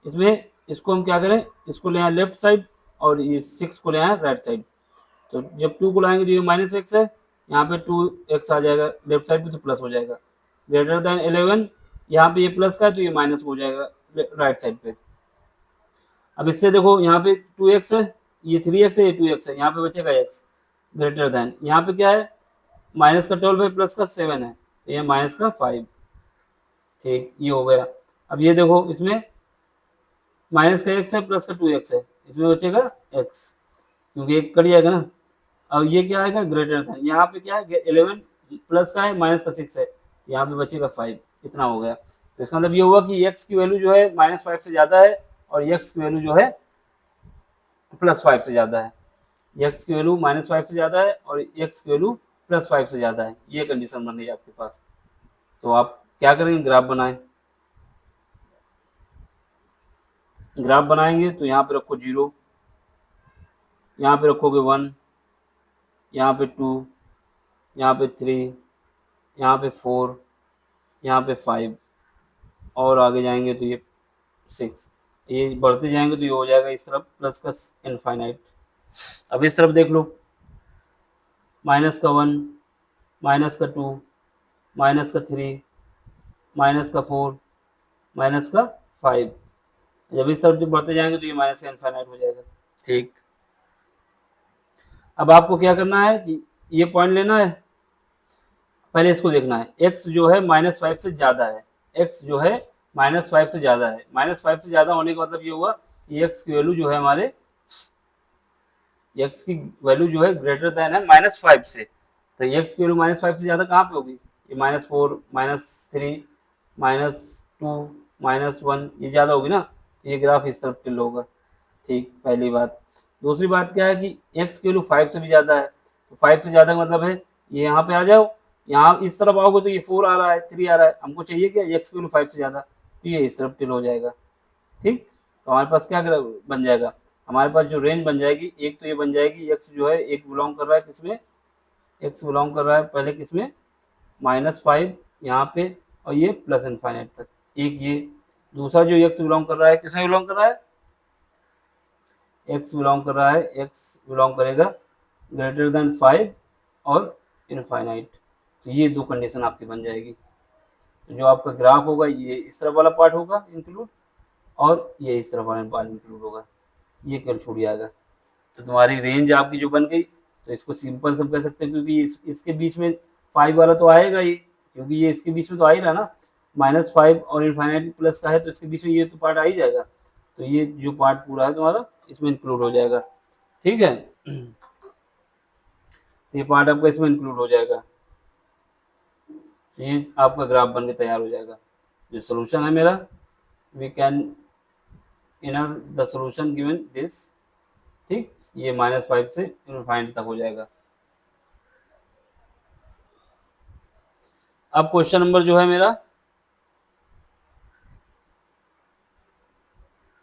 इसमें इसको हम क्या करें, इसको ले आए लेफ्ट साइड, और ये 6 को ले आए राइट साइड, तो जब 2 को लाएंगे तो ये -x है, यहाँ पे 2x आ जाएगा लेफ्ट साइड पे, तो प्लस हो जाएगा, ग्रेटर देन 11, यहाँ पे ये प्लस का है तो ये माइनस हो जाएगा राइट साइड पे। अब इससे देखो, यहाँ पे 2x है, ये 3x है, ये 2x है, यहाँ पे बचेगा x, ग्रेटर देन, यहाँ पे क्या है, माइनस का 12 है, प्लस का 7 है, तो ये माइनस का 5, ठीक, ये हो गया। अब ये देखो, इसमें माइनस का x है, प्लस का 2x है, इसमें बचेगा x, क्योंकि एक कट जाएगा ना। अब ये क्या आएगा, ग्रेटर देन, यहाँ पे क्या है, 11 प्लस का है, माइनस का 6 है, यहाँ पे बचेगा 5, इतना हो गया। तो इसका मतलब ये हुआ कि x की वैल्यू जो है -5 से ज़्यादा है, और x की वैल्यू जो है +5 से ज़्यादा है, x की वैल्यू -5 से ज़्यादा है, और x की वैल्यू +5 से ज़्यादा है, ये कंडीशन बन रही है आपके पास। तो आप क्या करेंगे, ग्राफ बनाएं। ग्राफ बनाएंगे तो यहाँ पे रखो 0, यहाँ पे रखोगे 1, यहाँ पे 2, यहाँ पे 3, यहाँ पे 4, यहाँ पे 5 और आगे जाएंगे तो ये 6। ये बढ़ते जाएंगे तो ये हो जाएगा इस तरफ प्लस का इनफाइनाइट। अब इस तरफ देख लो, माइनस का 1, माइनस का 2, माइनस का 3, माइनस का 4, माइनस का 5। जब इस तरफ जब बढ़ते जाएंगे तो ये माइनस का इनफाइनाइट हो जाएगा। ठीक, अब आपको क्या करना है कि ये पॉइंट लेना है, पहले इसको देखना है, x जो है -5 से ज़्यादा है, x जो है -5 से ज़्यादा है। -5 से ज़्यादा होने का मतलब ये हुआ कि x की वैल्यू जो है हमारे, x की वैल्यू जो है ग्रेटर दैन है -5 से। तो x की वैल्यू -5 से ज़्यादा कहाँ पे होगी, ये -4, -3, -2, -1 ये ज़्यादा होगी ना, ये ग्राफ इस तरफ टिल होगा। ठीक, पहली बात। दूसरी बात क्या है कि x की वैल्यू 5 से भी ज़्यादा है, तो 5 से ज़्यादा का मतलब है ये यहाँ पे आ जाओ, यहाँ इस तरफ आओगे तो ये 4 आ रहा है, 3 आ रहा है, हमको चाहिए क्या x की वैल्यू 5 से ज़्यादा, तो ये इस तरफ टिल हो जाएगा। ठीक, तो हमारे पास क्या बन जाएगा, हमारे पास जो रेंज बन जाएगी, एक तो ये बन जाएगी x जो है, एक बिलोंग कर रहा है किसमें, x बिलोंग कर रहा है पहले किसमें, -5 यहाँ पे, और ये प्लस इनफाइनाइट तक, एक ये। दूसरा जो x बिलोंग कर रहा है किसमें बिलोंग कर रहा है, x बिलोंग कर रहा है, x बिलोंग करेगा ग्रेटर देन 5 और इनफाइनाइट। तो ये दो कंडीशन आपकी बन जाएगी। तो जो आपका ग्राफ होगा ये इस तरफ वाला पार्ट होगा इंक्लूड, और ये इस तरफ वाला पार्ट इंक्लूड होगा, ये केवल छूट जाएगा। तो तुम्हारी रेंज आपकी जो बन गई, तो इसको सिंपल सब कह सकते हैं, क्योंकि इसके बीच में 5 वाला तो आएगा ही, क्योंकि ये इसके बीच में तो आ ही रहा ना, -5 और इनफाइनाइट प्लस का है, तो इसके बीच में ये तो पार्ट आ ही जाएगा। तो ये जो पार्ट पूरा है तुम्हारा इसमें इंक्लूड हो जाएगा। ठीक है, तो ये पार्ट आपका इसमें इंक्लूड हो जाएगा। ये आपका ग्राफ बन के तैयार हो जाएगा। जो सोल्यूशन है मेरा, we can inner the solution given this. ठीक, ये -5 से इनफाइनाइट तक हो जाएगा। अब क्वेश्चन नंबर जो है मेरा,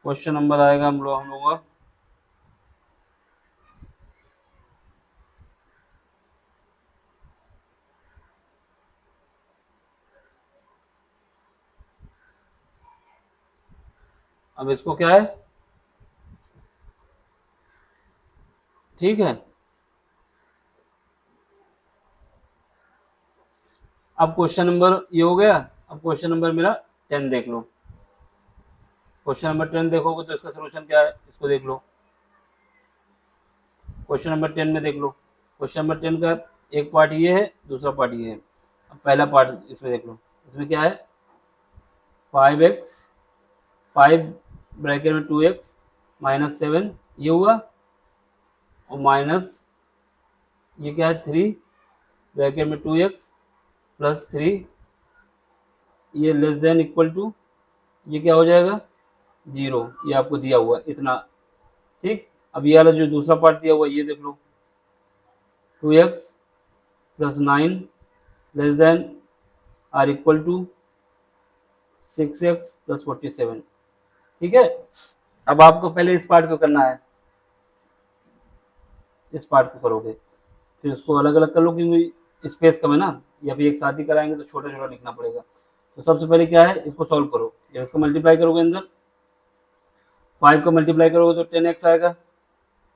क्वेश्चन नंबर आएगा हम लोग का अब इसको क्या है, ठीक है। अब क्वेश्चन नंबर ये हो गया। अब क्वेश्चन नंबर मेरा 10 देख लो। क्वेश्चन नंबर 10 देखोगे तो इसका सोल्यूशन क्या है, इसको देख लो। क्वेश्चन नंबर 10 में देख लो, क्वेश्चन नंबर 10 का एक पार्ट ये है, दूसरा पार्ट ये है। अब पहला पार्ट इसमें देख लो, इसमें क्या है, 5x 5 ब्रैकेट में 2x -7 ये हुआ, और माइनस ये क्या है 3 ब्रैकेट में 2x प्लस 3 ये लेस देन इक्वल टू, ये क्या हो जाएगा 0, ये आपको दिया हुआ इतना। ठीक, अब ये वाला जो दूसरा पार्ट दिया हुआ ये देख लो, 2x प्लस 9 less than or equal to 6x plus 47। ठीक है, अब आपको पहले इस पार्ट को करना है, इस पार्ट को करोगे, फिर उसको अलग अलग कर लो क्योंकि स्पेस कम है ना, या फिर एक साथ ही कराएंगे तो छोटा छोटा लिखना पड़ेगा। तो सबसे पहले क्या है, इसको सॉल्व करो। जब इसको मल्टीप्लाई करोगे अंदर 5 का मल्टीप्लाई करोगे तो 10x आएगा।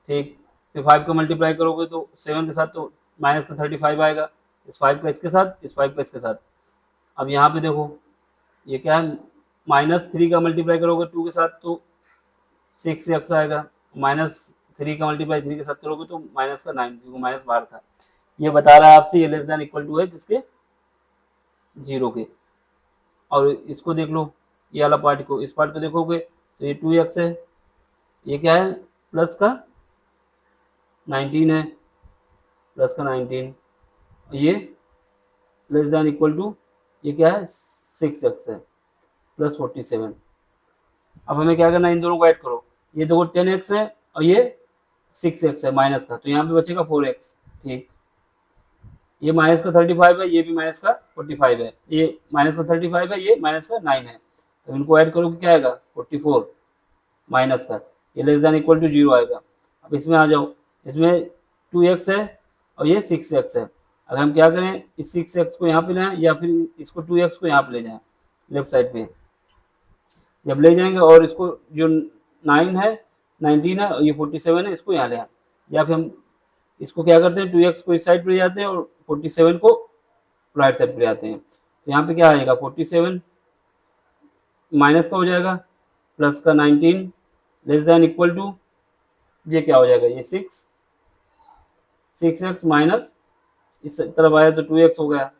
ठीक, फिर 5 का मल्टीप्लाई करोगे तो 7 के साथ तो माइनस का 35 आएगा, इस 5 का इसके साथ, इस 5 का इसके साथ। अब यहाँ पे देखो ये क्या है, -3 का मल्टीप्लाई करोगे 2 के साथ तो 6x आएगा, -3 का मल्टीप्लाई 3 के साथ करोगे तो माइनस का 9, क्योंकि माइनस बाहर था। ये बता रहा है आपसे ये लेस देन इक्वल टू है किसके, 0 के। और इसको देख लो, ये वाला पार्ट को, इस पार्ट को देखोगे तो ये 2x है, ये क्या है प्लस का 19 है, प्लस का 19, ये लेस देन इक्वल टू ये क्या है 6x है प्लस 47। अब हमें क्या करना है, इन दोनों को ऐड करो, ये देखो 10x है और ये 6x है माइनस का, तो यहाँ पे बचेगा 4x। ठीक, ये माइनस का 35 है, ये भी माइनस का 45 है, ये माइनस का 35 है, ये माइनस का 9 है, तो इनको ऐड करोगे क्या आएगा 44। माइनस का, ये लेस देन इक्वल टू 0 आएगा। अब इसमें आ जाओ, इसमें 2x है और ये 6x है। अगर हम क्या करें, इस 6x को यहाँ पे लाएं या फिर इसको 2x को यहाँ पे ले जाएं लेफ्ट साइड पे। जब ले जाएंगे और इसको जो 9 है 19 है और ये 47 है इसको यहाँ ले आए, या फिर हम इसको क्या करते हैं 2x को इस साइड पे ले जाते हैं और 47 को राइट साइड पे ले आते हैं। तो यहाँ पे क्या आएगा 47 माइनस का हो जाएगा प्लस का 19 लेस देन इक्वल टू, ये क्या हो जाएगा, ये 6x माइनस इस तरफ आया तो 2x हो गया।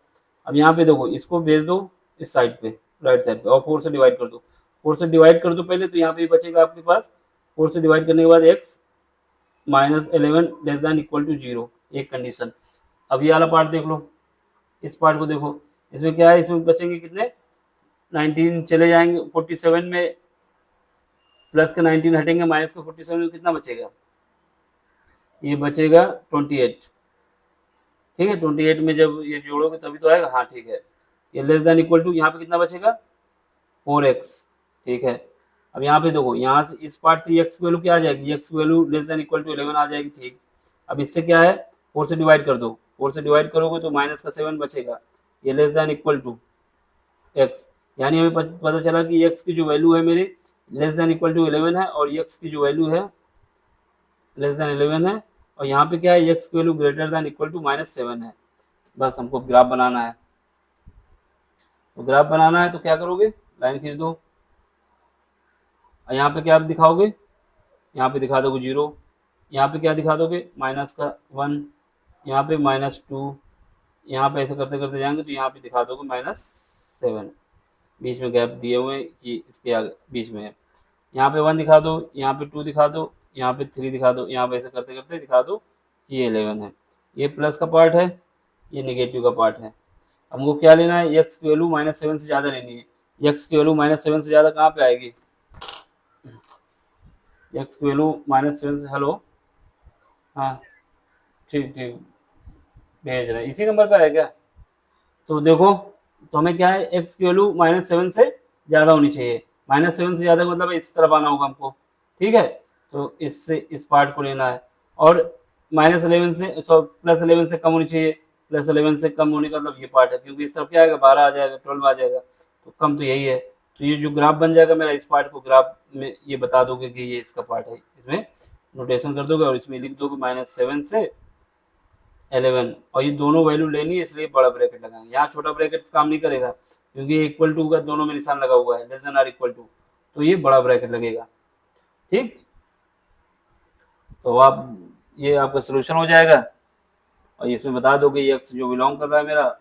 अब यहाँ पे देखो इसको भेज दो इस साइड पे राइट साइड पे और 4 से डिवाइड कर दो, 4 से डिवाइड कर दो पहले, तो यहाँ पे बचेगा आपके पास 4 से डिवाइड करने के बाद x minus 11 less than equal to 0, एक कंडीशन। अब ये वाला पार्ट देख लो, इस पार्ट को देखो, इसमें क्या है, इसमें बचेंगे कितने 19 चले जाएंगे 47 में, प्लस का 19 हटेंगे माइनस का 47 में कितना बचेगा, ये बचेगा 28। ठीक है, 28 में जब ये जोड़ोगे तभी तो आएगा, हाँ ठीक है। ये लेस देन इक्वल टू यहाँ पे कितना बचेगा 4x। ठीक है, अब यहाँ पे देखो, यहाँ से इस पार्ट से x की वैल्यू क्या आ जाएगी, x की value less than equal to 11 आ जाएगी। ठीक, अब इससे क्या है 4 से डिवाइड कर दो, 4 से डिवाइड करोगे तो माइनस का 7 बचेगा, ये less than equal to x। यानी हमें पता चला कि x की जो वैल्यू है मेरी लेस देन इक्वल टू 11 है और x की जो वैल्यू है लेस देन 11 है, और यहाँ पे क्या है x की value greater than equal to -7 है। बस हमको ग्राफ बनाना है, तो ग्राफ बनाना है तो क्या करोगे, लाइन खींच दो, यहाँ पे क्या दिखाओगे, यहाँ पे दिखा दोगे 0, यहाँ पे क्या दिखा दोगे माइनस का 1, यहाँ पे -2, यहाँ पे ऐसे करते करते जाएंगे तो यहाँ पे दिखा दोगे -7, बीच में गैप दिए हुए कि इसके आगे बीच में है। यहाँ पे 1 दिखा दो, यहाँ पे 2 दिखा दो, यहाँ पे 3 दिखा दो, यहाँ पे ऐसे करते करते दिखा दो कि ये 11 है। ये प्लस का पार्ट है, ये नेगेटिव का पार्ट है। हमको क्या लेना है, x की वैल्यू -7 से ज़्यादा लेनी है। x की वैल्यू -7 से ज़्यादा कहाँ पे आएगी, x की वैल्यू -7 से, हेलो हाँ ठीक ठीक भेज रहे हैं, इसी नंबर पे है क्या, तो देखो, तो हमें क्या है x की वैल्यू -7 से ज़्यादा होनी चाहिए, -7 से ज़्यादा मतलब इस तरफ आना होगा हमको। ठीक है, तो इससे इस पार्ट को लेना है, और -11 से +11 से कम होनी चाहिए, +11 से कम होने का मतलब ये पार्ट है, क्योंकि इस तरफ क्या आएगा 12 आ जाएगा, 12 आ जाएगा, तो कम तो यही है। तो ये जो ग्राफ बन जाएगा मेरा, इस पार्ट को ग्राफ में ये बता दोगे कि ये इसका पार्ट है, इसमें नोटेशन कर दोगे और इसमें लिख दोगे -7 से 11, और ये दोनों वैल्यू लेनी है इसलिए बड़ा ब्रैकेट लगाएंगे। यहाँ छोटा ब्रैकेट काम नहीं करेगा क्योंकि इक्वल टू का दोनों में निशान लगा हुआ है, less than or equal to, तो ये बड़ा ब्रैकेट लगेगा। ठीक, तो आप ये आपका सोल्यूशन हो जाएगा, और इसमें बता दो कि x जो बिलोंग कर रहा है मेरा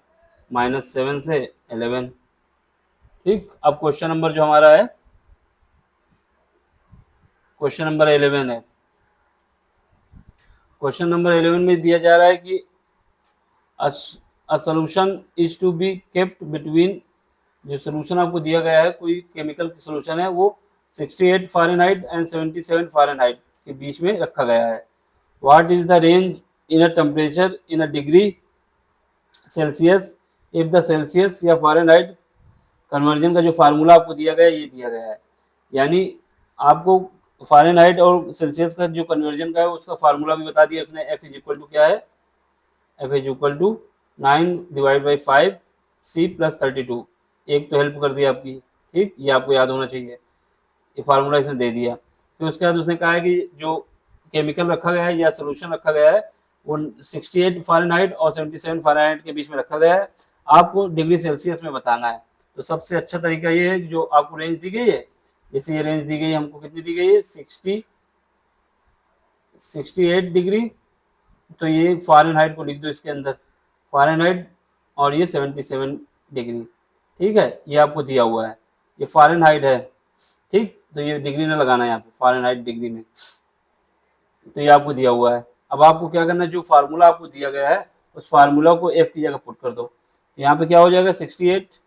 -7 से 11। ठीक, अब क्वेश्चन नंबर जो हमारा है, क्वेश्चन नंबर 11 है। क्वेश्चन नंबर 11 में दिया जा रहा है कि a solution is to be kept between, जो सोल्यूशन आपको दिया गया है, कोई केमिकल सोल्यूशन है, वो 68 फ़ारेनहाइट एंड 77 फ़ारेनहाइट के बीच में रखा गया है। What is the range in a temperature in a degree Celsius if the Celsius या फ़ारेनहाइट कन्वर्जन का जो फार्मूला आपको दिया गया है ये दिया गया है, यानी आपको फ़ारेनहाइट और सेल्सियस का जो कन्वर्जन का है उसका फार्मूला भी बता दिया उसने। F इज इक्वल टू क्या है, F is equal to 9/5 C + 32, एक तो हेल्प कर दी आपकी। ठीक, ये आपको याद होना चाहिए, ये फार्मूला इसने दे दिया। फिर उसके बाद उसने कहा है कि जो केमिकल रखा गया है या सोल्यूशन रखा गया है वो 68 फ़ारेनहाइट और 77 फ़ारेनहाइट के बीच में रखा गया है, आपको डिग्री सेल्सियस में बताना है। तो सबसे अच्छा तरीका ये है जो आपको रेंज दी गई है, जैसे ये रेंज दी गई है, हमको कितनी दी गई है 68 डिग्री, तो ये फ़ारेनहाइट को लिख दो इसके अंदर, फ़ारेनहाइट, और ये 77 डिग्री। ठीक है, ये आपको दिया हुआ है, ये फ़ारेनहाइट है। ठीक, तो ये डिग्री ना लगाना है यहाँ पे फ़ारेनहाइट डिग्री में, तो ये आपको दिया हुआ है। अब आपको क्या करना है, जो फार्मूला आपको दिया गया है उस फार्मूला को F की जगह पुट कर दो, तो यहाँ पे क्या हो जाएगा 68,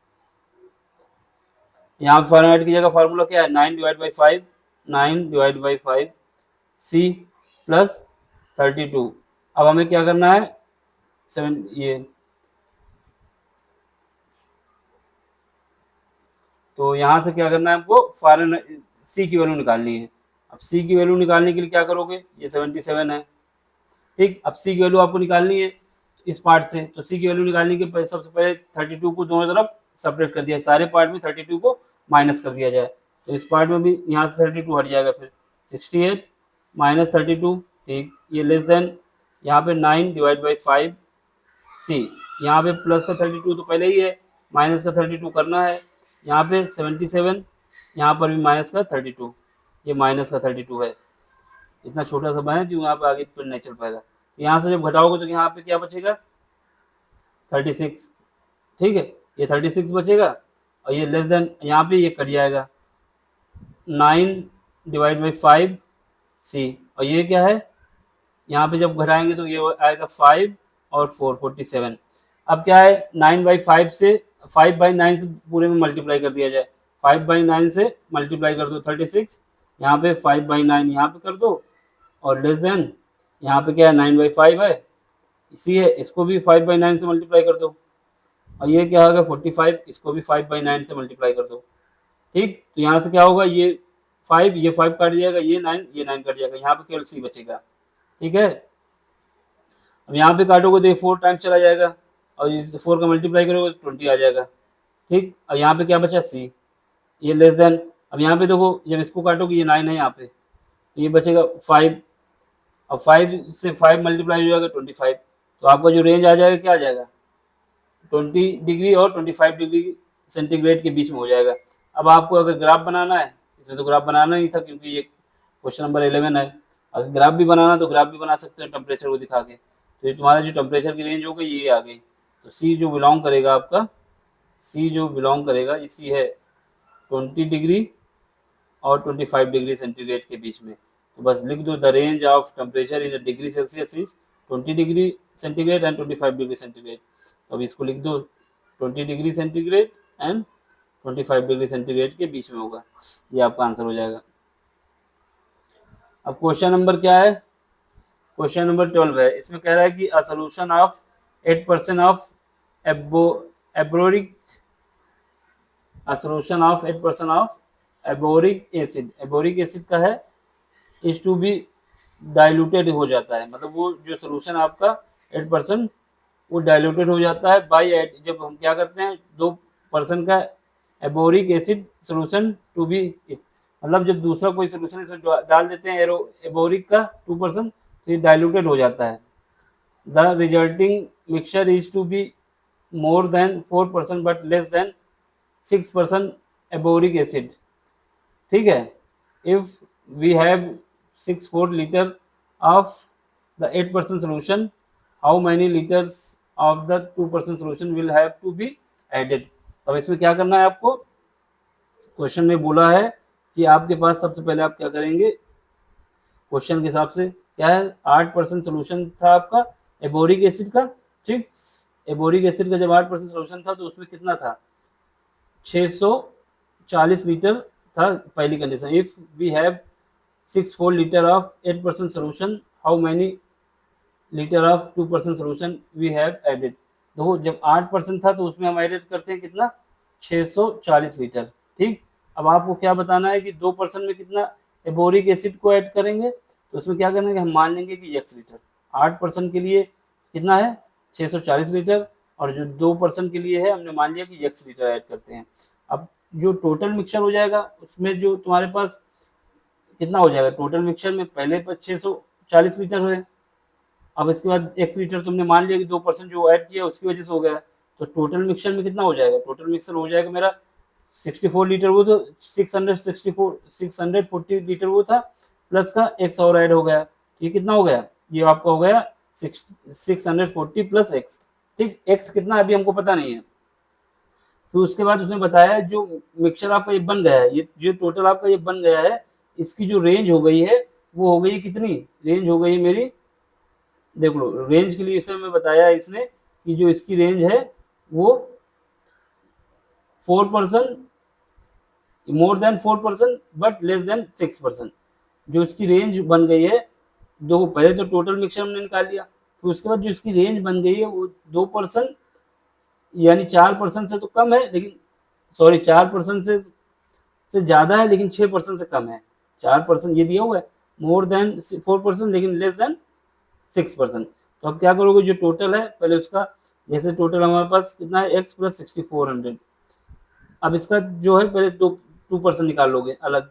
यहाँ फ़ारेनहाइट की जगह फार्मूला क्या है 9/5, 9/5 C + 32। अब हमें क्या करना है 7, ये तो यहाँ से क्या करना है हमको फ़ारेनहाइट C की वैल्यू निकालनी है, अब सी की वैल्यू निकालने के लिए क्या करोगे, ये 77 है, ठीक। अब सी की वैल्यू आपको निकालनी है इस पार्ट से, तो सी की वैल्यू निकालने के पहले सबसे पहले 32 को दोनों तरफ सेपरेट कर दिया, सारे पार्ट में 32 को माइनस कर दिया जाए, तो इस पार्ट में भी यहाँ से 32 हट जाएगा, फिर 68 माइनस 32, ठीक। ये लेस देन यहाँ पे 9 डिवाइड बाई 5 सी, यहाँ पे प्लस का 32 तो पहले ही है, माइनस का 32 करना है, यहाँ पे 77, यहाँ पर भी माइनस का 32, ये माइनस का 32 है, इतना छोटा सा बना है कि यहाँ पे आगे पिन नहीं चल पाएगा। यहाँ से जब घटाओगे तो यहाँ पे क्या बचेगा, 36, ठीक है, ये 36 बचेगा, और ये लेस देन यहाँ पे ये कट जाएगा 9 डिवाइड बाई 5 सी, और ये क्या है, यहाँ पे जब घटाएंगे तो ये आएगा 5 और 4 47। अब क्या है 9 बाई 5 से 5 बाई 9 से पूरे में मल्टीप्लाई कर दिया जाए, 5 बाई 9 से मल्टीप्लाई कर दो 36, यहाँ पे 5 बाई 9 यहाँ पे कर दो, और लेस देन यहाँ पे क्या है 9 बाई 5 है, इसी है, इसको भी 5 बाई 9 से मल्टीप्लाई कर दो, और ये क्या होगा 45, इसको भी 5 बाई 9 से मल्टीप्लाई कर दो, ठीक। तो यहाँ से क्या होगा, ये 5 काट जाएगा, ये 9 कट जाएगा, यहाँ पे केवल सी बचेगा, ठीक है। अब यहाँ पे काटोगे तो ये 4 टाइम्स चला जाएगा, और इस 4 का मल्टीप्लाई करोगे तो 20 आ जाएगा, ठीक। अब यहाँ पे क्या बचा सी, ये लेस देन, अब यहाँ पे देखो जब इसको काटोगे ये 9 है यहाँ पे, ये बचेगा 5, अब 5 से 5 मल्टीप्लाई हो जाएगा 25, तो आपका जो रेंज आ जाएगा क्या आ जाएगा 20 डिग्री और 25 डिग्री सेंटीग्रेड के बीच में हो जाएगा। अब आपको अगर ग्राफ बनाना है, इसमें तो ग्राफ बनाना नहीं था क्योंकि ये क्वेश्चन नंबर 11 है, अगर ग्राफ भी बनाना तो ग्राफ भी बना सकते हैं टेम्परेचर को दिखा के, तो ये तुम्हारा जो टेम्परेचर की रेंज हो गई ये आ गई, तो सी जो बिलोंग करेगा आपका, सी जो बिलोंग करेगा इसी है 20 डिग्री और 25 डिग्री सेंटीग्रेड के बीच में, तो बस लिख दो the range of temperature in degree Celsius is 20 degree centigrade and 25 degree centigrade, तो अब इसको लिख दो 20 degree centigrade and 25 degree centigrade के बीच में होगा, ये आपका आंसर हो जाएगा। अब क्वेश्चन नंबर क्या है, क्वेश्चन नंबर 12 है, इसमें कह रहा है कि a solution of 8% of a boric, a solution of 8% of a boric acid, a boric acid का है इज टू बी डाइल्यूटेड हो जाता है, मतलब वो जो सोल्यूशन आपका 8% वो डाइल्यूटेड हो जाता है बाई एड, जब हम क्या करते हैं 2% का एबोरिक एसिड सोल्यूशन टू बी, मतलब जब दूसरा कोई सोल्यूशन इसमें डाल देते हैं एबोरिक का 2%, तो ये डाइल्यूटेड हो जाता है। The resulting mixture is to be more than 4% but less than 6% a boric acid, ठीक है। If we have 64 litre of the 8% solution, how many litres of the 2% solution will have to be added. अब इसमें क्या करना है आपको, question में बोला है कि आपके पास सबसे पहले आप क्या करेंगे, क्वेश्चन के हिसाब से क्या है 8% सोल्यूशन था आपका एबोरिक एसिड का, ठीक। एबोरिक एसिड का जब 8% सोल्यूशन था तो उसमें कितना था 640 लीटर था पहली कंडीशन। If we have 64 litre of 8% solution, how many litre of 2% solution we have added. देखो जब 8% था तो उसमें हम एडेड करते हैं कितना 640 लीटर, ठीक। अब आपको क्या बताना है कि 2% में कितना एबोरिक एसिड को ऐड करेंगे, तो उसमें क्या करेंगे हम मान लेंगे कि x लीटर, 8% के लिए कितना है 640 लीटर, और जो 2% के लिए है हमने मान लिया कि x लीटर ऐड करते हैं। अब जो टोटल मिक्सचर हो जाएगा उसमें जो तुम्हारे पास कितना हो जाएगा टोटल मिक्सचर में, पहले पर 640 लीटर हुए, अब इसके बाद x लीटर तुमने मान लिया कि 2% जो ऐड किया उसकी वजह से हो गया, तो टोटल मिक्सचर में कितना हो जाएगा, टोटल मिक्सचर हो जाएगा मेरा 64 लीटर वो तो 640 लीटर वो था, प्लस का x और ऐड हो गया, ये कितना हो गया, ये आपका हो गया 640 प्लस x, ठीक। x कितना अभी हमको पता नहीं है। फिर उसके बाद उसने बताया जो मिक्सचर आपका ये बन गया है, ये जो टोटल आपका ये बन गया है, इसकी जो रेंज हो गई है वो हो गई कितनी, रेंज हो गई मेरी, देख लो रेंज के लिए इसे मैं बताया इसने कि जो इसकी रेंज है वो 4%, मोर देन 4% बट लेस देन 6%, जो इसकी रेंज बन गई है, दो पहले तो टोटल मिक्सचर हमने निकाल लिया, फिर उसके बाद जो इसकी रेंज बन गई है वो 2% यानी 4% से तो कम है, लेकिन सॉरी 4% से ज़्यादा है लेकिन 6% से कम है, 4% ये दिया हुआ है, मोर देन 4% लेकिन लेस देन 6%। तो अब क्या करोगे, जो टोटल है पहले उसका, जैसे टोटल हमारे पास कितना है x प्लस 6400, अब इसका जो है पहले 2% निकाल लोगे अलग।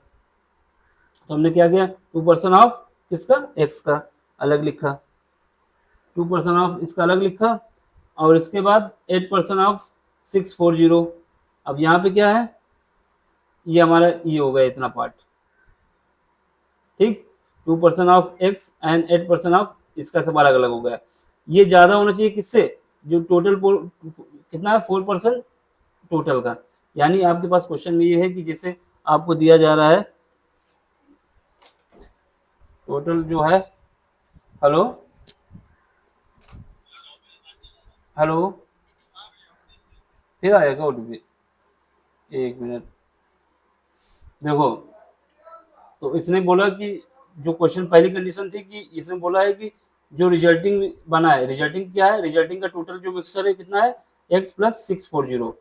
तो हमने क्या किया, 2% ऑफ किसका, x का अलग लिखा, 2% ऑफ इसका अलग लिखा, और इसके बाद 8% ऑफ 640। अब यहाँ पे क्या है, ये हमारा ये हो गया इतना पार्ट, ठीक, 2% ऑफ x एंड 8% ऑफ इसका सब अलग अलग हो गया। ये ज़्यादा होना चाहिए किससे, जो टोटल कितना है 4% टोटल का। यानी आपके पास क्वेश्चन में ये है कि जैसे आपको दिया जा रहा है टोटल जो है, हेलो हेलो, फिर आएगा OTP, एक मिनट। देखो, तो इसने बोला कि जो क्वेश्चन पहली कंडीशन थी कि इसने बोला है कि जो रिजल्टिंग बना है, रिजल्टिंग क्या है, रिजल्टिंग का टोटल जो मिक्सचर है कितना है, x प्लस 640,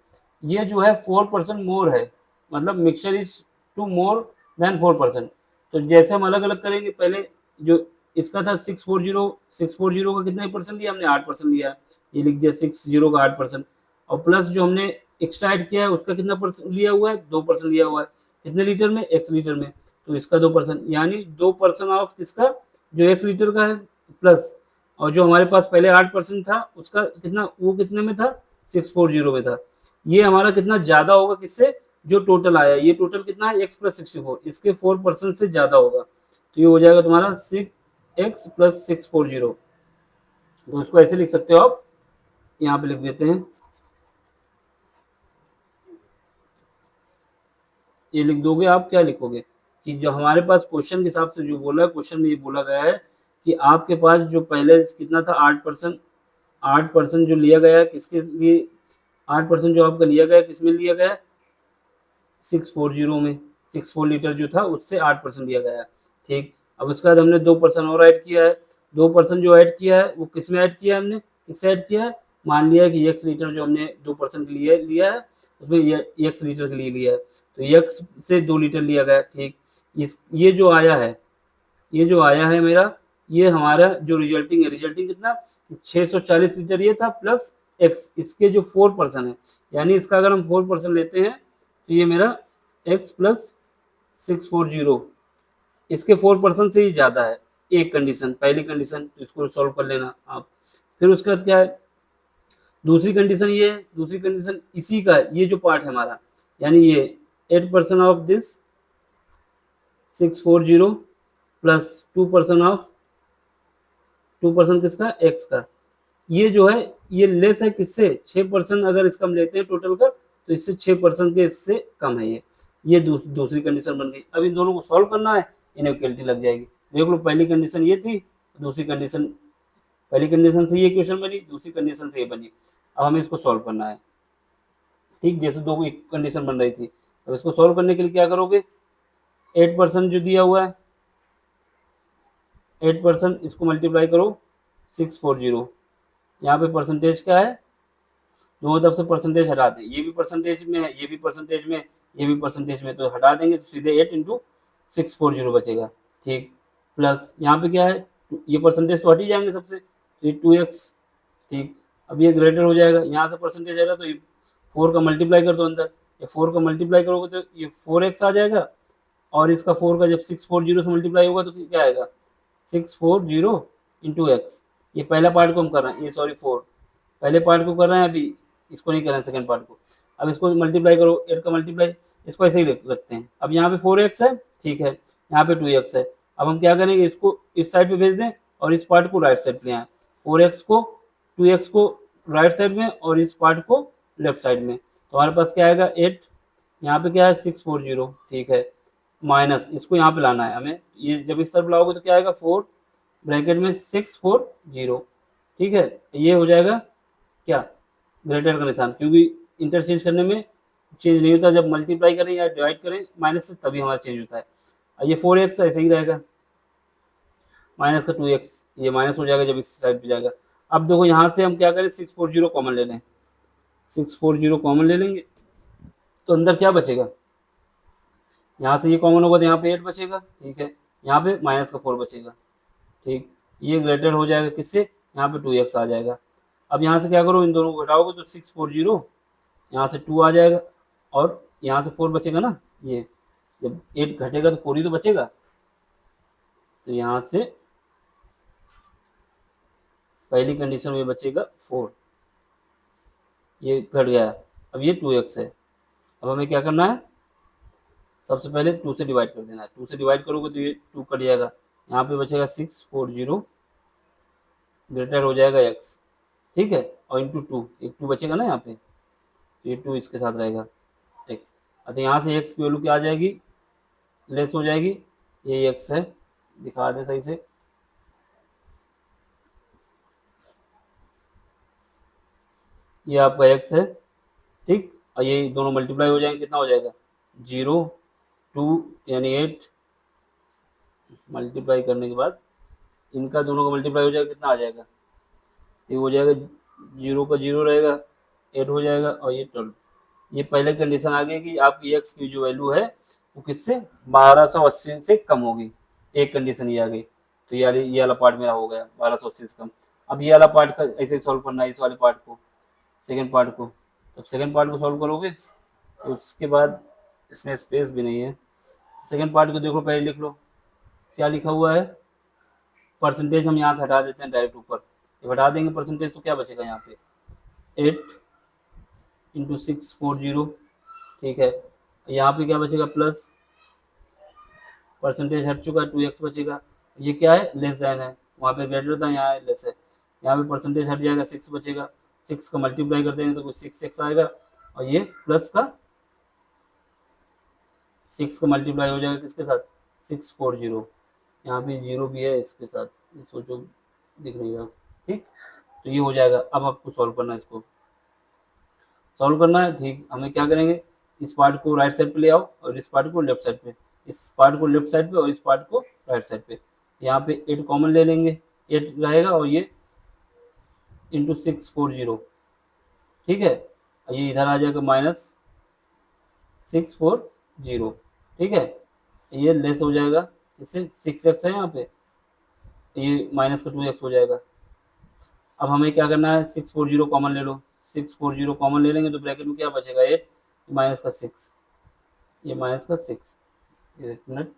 ये जो है 4% मोर है, मतलब mixture is to more than 4%। तो जैसे हम अलग अलग करेंगे, पहले जो इसका था 640 का कितना परसेंट लिया हमने, 8% लिया, ये लिख दिया 60 का 8%, और प्लस जो हमने एक्स्ट्रा ऐड किया है उसका कितना परसेंट लिया हुआ है, 2% लिया हुआ है, कितने लीटर में, x लीटर में, तो इसका 2%, यानी 2% ऑफ किसका, जो 1 लीटर का है, प्लस, और जो हमारे पास पहले 8% था उसका कितना, वो कितने में था, 640 में था। ये हमारा कितना ज़्यादा होगा किससे, जो टोटल आया, ये टोटल कितना है x प्लस 64, इसके 4% से ज़्यादा होगा, तो ये हो जाएगा तुम्हारा 6x प्लस 640। तो इसको ऐसे लिख सकते हो आप, यहाँ पे लिख देते हैं, ये लिख दोगे आप, क्या लिखोगे कि जो हमारे पास क्वेश्चन के हिसाब से जो बोला है, क्वेश्चन में ये बोला गया है कि आपके पास जो पहले कितना था 8%, 8% जो लिया गया है किसके लिए, 8% जो आपका लिया गया है किसमें लिया गया है, 640 में, 64 लीटर जो था उससे 8% लिया गया है, ठीक। अब उसके बाद हमने 2% और ऐड किया है, 2% जो ऐड किया है वो किसमें ऐड किया है हमने, किससे ऐड किया है, मान लिया कि x लीटर जो हमने 2% के लिए लिया है उसमें ये x लीटर के लिए लिया है, तो x से 2 लीटर लिया गया, ठीक। ये जो आया है, ये जो आया है मेरा, ये हमारा जो रिजल्टिंग है, रिजल्टिंग कितना 640 लीटर ये था, प्लस x, इसके जो 4% है, यानी इसका अगर हम 4% लेते हैं तो ये मेरा x प्लस 640, इसके 4% से ही ज़्यादा है, एक कंडीशन, पहली कंडीशन, इसको सॉल्व कर लेना आप। फिर उसके बाद क्या है, दूसरी कंडीशन ये है, दूसरी कंडीशन इसी का है, ये जो पार्ट है हमारा, यानी ये 8% ऑफ दिस 640 प्लस 2% ऑफ 2% किसका, x का, ये जो है ये लेस है किससे, 6% अगर इसका हम लेते हैं टोटल का, तो इससे 6% के इससे कम है ये दूसरी कंडीशन बन गई। अब इन दोनों को सॉल्व करना है, इनइक्वालिटी लग जाएगी। देख लो, पहली कंडीशन ये थी, दूसरी कंडीशन, पहली कंडीशन से ये क्वेश्चन बनी, दूसरी कंडीशन से ये बनी, अब हमें इसको सॉल्व करना है, ठीक। जैसे दो कंडीशन बन रही थी, अब इसको सॉल्व करने के लिए क्या करोगे, 8% जो दिया हुआ है, 8% इसको मल्टीप्लाई करो 640, यहाँ पे परसेंटेज क्या है, दोनों तरफ से परसेंटेज हटा दें, ये भी परसेंटेज में है, ये भी परसेंटेज में, ये भी परसेंटेज में, तो हटा देंगे तो सीधे 8 इंटू 640 बचेगा, ठीक। प्लस यहाँ पे क्या है, ये परसेंटेज तो हट ही जाएंगे सबसे, तो ये 2x, ठीक। अब ये ग्रेटर हो जाएगा, यहाँ से परसेंटेज आएगा तो ये 4 का मल्टीप्लाई कर दो अंदर, ये 4 का मल्टीप्लाई करोगे तो ये 4x आ जाएगा, और इसका 4 का जब 640 से मल्टीप्लाई होगा तो क्या आएगा, 640 इंटू एक्स। ये पहला पार्ट को हम कर रहे हैं, ये सॉरी 4, पहले पार्ट को कर रहे हैं, अभी इसको नहीं कर रहे हैं सेकंड पार्ट को। अब इसको मल्टीप्लाई करो, 8 का मल्टीप्लाई, इसको ऐसे ही रखते हैं। अब यहाँ पे 4x है, ठीक है, यहाँ पे 2x है। अब हम क्या करेंगे, इसको इस साइड पे भेज दें और इस पार्ट को राइट साइड पे ले आए, 4x को 2x को राइट साइड में और इस पार्ट को लेफ्ट साइड में, तो हमारे पास क्या आएगा 8, यहाँ पे क्या है 640, ठीक है, माइनस इसको यहाँ पे लाना है हमें, ये जब इस तरफ लाओगे तो क्या आएगा 4 ब्रैकेट में 640, ठीक है। ये हो जाएगा क्या, ग्रेटर का निशान, क्योंकि इंटरचेंज करने में चेंज नहीं होता, जब मल्टीप्लाई करें या डिवाइड करें माइनस से तभी हमारा चेंज होता है। ये 4x ऐसे ही रहेगा, माइनस का 2x, ये माइनस हो जाएगा जब इस साइड पे जाएगा। अब देखो यहाँ से हम क्या करें, 640 कॉमन ले लें, 640 कॉमन ले लेंगे तो अंदर क्या बचेगा, यहाँ से ये कॉमन होगा तो यहाँ पे 8 बचेगा, ठीक है, यहाँ पे माइनस का 4 बचेगा, ठीक, ये ग्रेटर हो जाएगा किससे, यहाँ पे 2x आ जाएगा। अब यहाँ से क्या करो, इन दोनों को घटाओगे तो 640, यहाँ से 2 आ जाएगा और यहाँ से 4 बचेगा ना, ये जब 8 घटेगा तो 4 ही तो बचेगा, तो यहाँ से पहली कंडीशन में बचेगा 4, ये घट गया। अब ये 2x है, अब हमें क्या करना है, सबसे पहले 2 से डिवाइड कर देना है, 2 से डिवाइड करोगे तो ये 2 कट जाएगा, यहाँ पे बचेगा 640 ग्रेटर हो जाएगा x, ठीक है, और इंटू 2, एक 2 बचेगा ना यहाँ पे, तो ये 2 इसके साथ रहेगा x। अच्छा यहाँ से x की वैल्यू क्या आ जाएगी, लेस हो जाएगी, ये x है, दिखा दे सही से, ये आपका x है, ठीक, और ये दोनों मल्टीप्लाई हो जाएंगे, कितना हो जाएगा 0 2 यानी 8, मल्टीप्लाई करने के बाद इनका दोनों का मल्टीप्लाई हो जाएगा, कितना आ जाएगा, ये हो जाएगा 0 का 0 रहेगा, 8 हो जाएगा, और ये 12। ये पहले कंडीशन आ गई कि आपकी x की जो वैल्यू है वो किससे 1280 से कम होगी, एक कंडीशन ये आ गई, तो ये वाला पार्ट मेरा हो गया 1280 से कम। अब ये वाला पार्ट का ऐसे सॉल्व करना है, इस वाले पार्ट को, सेकेंड पार्ट को, जब सेकेंड पार्ट को सॉल्व करोगे तो उसके बाद इसमें स्पेस भी नहीं है, सेकेंड पार्ट को देखो, पहले लिख लो क्या लिखा हुआ है, परसेंटेज हम यहाँ से हटा देते हैं डायरेक्ट ऊपर, जब हटा देंगे परसेंटेज तो क्या बचेगा यहाँ पे 8 इंटू 640, ठीक है, यहाँ पे क्या बचेगा प्लस, परसेंटेज हट चुका है 2x बचेगा, ये क्या है लेस देन है, वहाँ पे ग्रेटर था, यहाँ लेस है, यहाँ पे परसेंटेज हट जाएगा 6 बचेगा, 6 का मल्टीप्लाई कर देंगे तो कुछ 6x आएगा, और ये प्लस का 6 का मल्टीप्लाई हो जाएगा किसके साथ 640, यहाँ पे 0 भी है इसके साथ, ये सोचो दिख नहीं रहा, ठीक, तो ये हो जाएगा। अब आपको सॉल्व करना है, इसको सॉल्व करना है, ठीक, हमें क्या करेंगे, इस पार्ट को राइट साइड पे ले आओ और इस पार्ट को लेफ्ट साइड पे, इस पार्ट को लेफ्ट साइड पे और इस पार्ट को राइट साइड पे, यहाँ पे 8 कॉमन ले लेंगे, 8 रहेगा और ये इंटू 640, ठीक है, और ये इधर आ जाएगा -640, ठीक है, ये लेस हो जाएगा, इससे 6x है यहाँ पे, ये माइनस का 2x हो जाएगा। अब हमें क्या करना है, 640 कॉमन ले लो, 640 कॉमन ले लेंगे तो ब्रैकेट में क्या बचेगा 8 माइनस का 6, ये माइनस का 6, एक मिनट,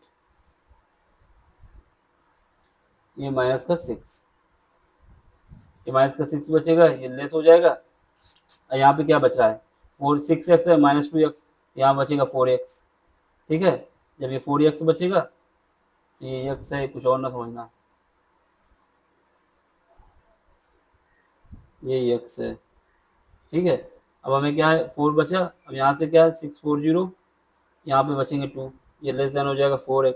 ये माइनस का 6, ये माइनस का 6 बचेगा, ये लेस हो जाएगा, और यहाँ पे क्या बच रहा है 6x है -2x, यहाँ बचेगा 4x, ठीक है, जब ये 4x बचेगा तो ये x है, कुछ और ना समझना, ये x है, ठीक है। अब हमें क्या है 4 बचा, अब यहाँ से क्या है 640, यहाँ पे बचेंगे 2, ये लेस देन हो जाएगा 4x,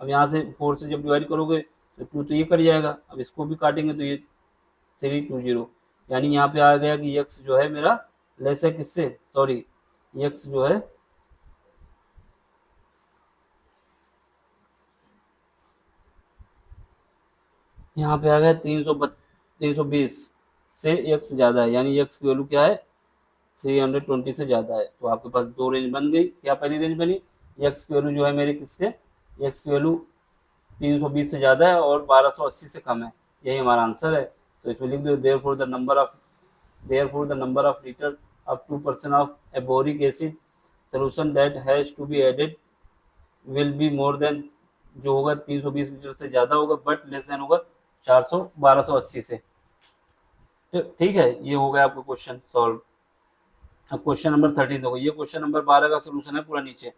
अब यहाँ से 4 से जब डिवाइड करोगे तो 2 तो ये कट जाएगा, अब इसको भी काटेंगे तो ये 320, यानी यहाँ पे आ गया कि x जो है मेरा लेस है किससे, सॉरी x जो है यहाँ पे आ गया 320 से x ज़्यादा है, यानी x की वैल्यू क्या है 320 से ज़्यादा है, तो आपके पास दो रेंज बन गई, क्या पहली रेंज बनी, x की वैल्यू जो है मेरे किसके, x की वैल्यू 320 से ज़्यादा है और 1280 से कम है, यही हमारा आंसर है। तो इसमें लिख दो therefore the number of litre up to % of a boric acid solution that has to be added will be more than, जो होगा 320 लीटर से ज़्यादा होगा बट लेस देन होगा 1280 से, तो ठीक है, ये हो गया आपका क्वेश्चन सॉल्व। अब क्वेश्चन नंबर 13 देखो, ये क्वेश्चन नंबर 12 का सोल्यूशन है पूरा नीचे,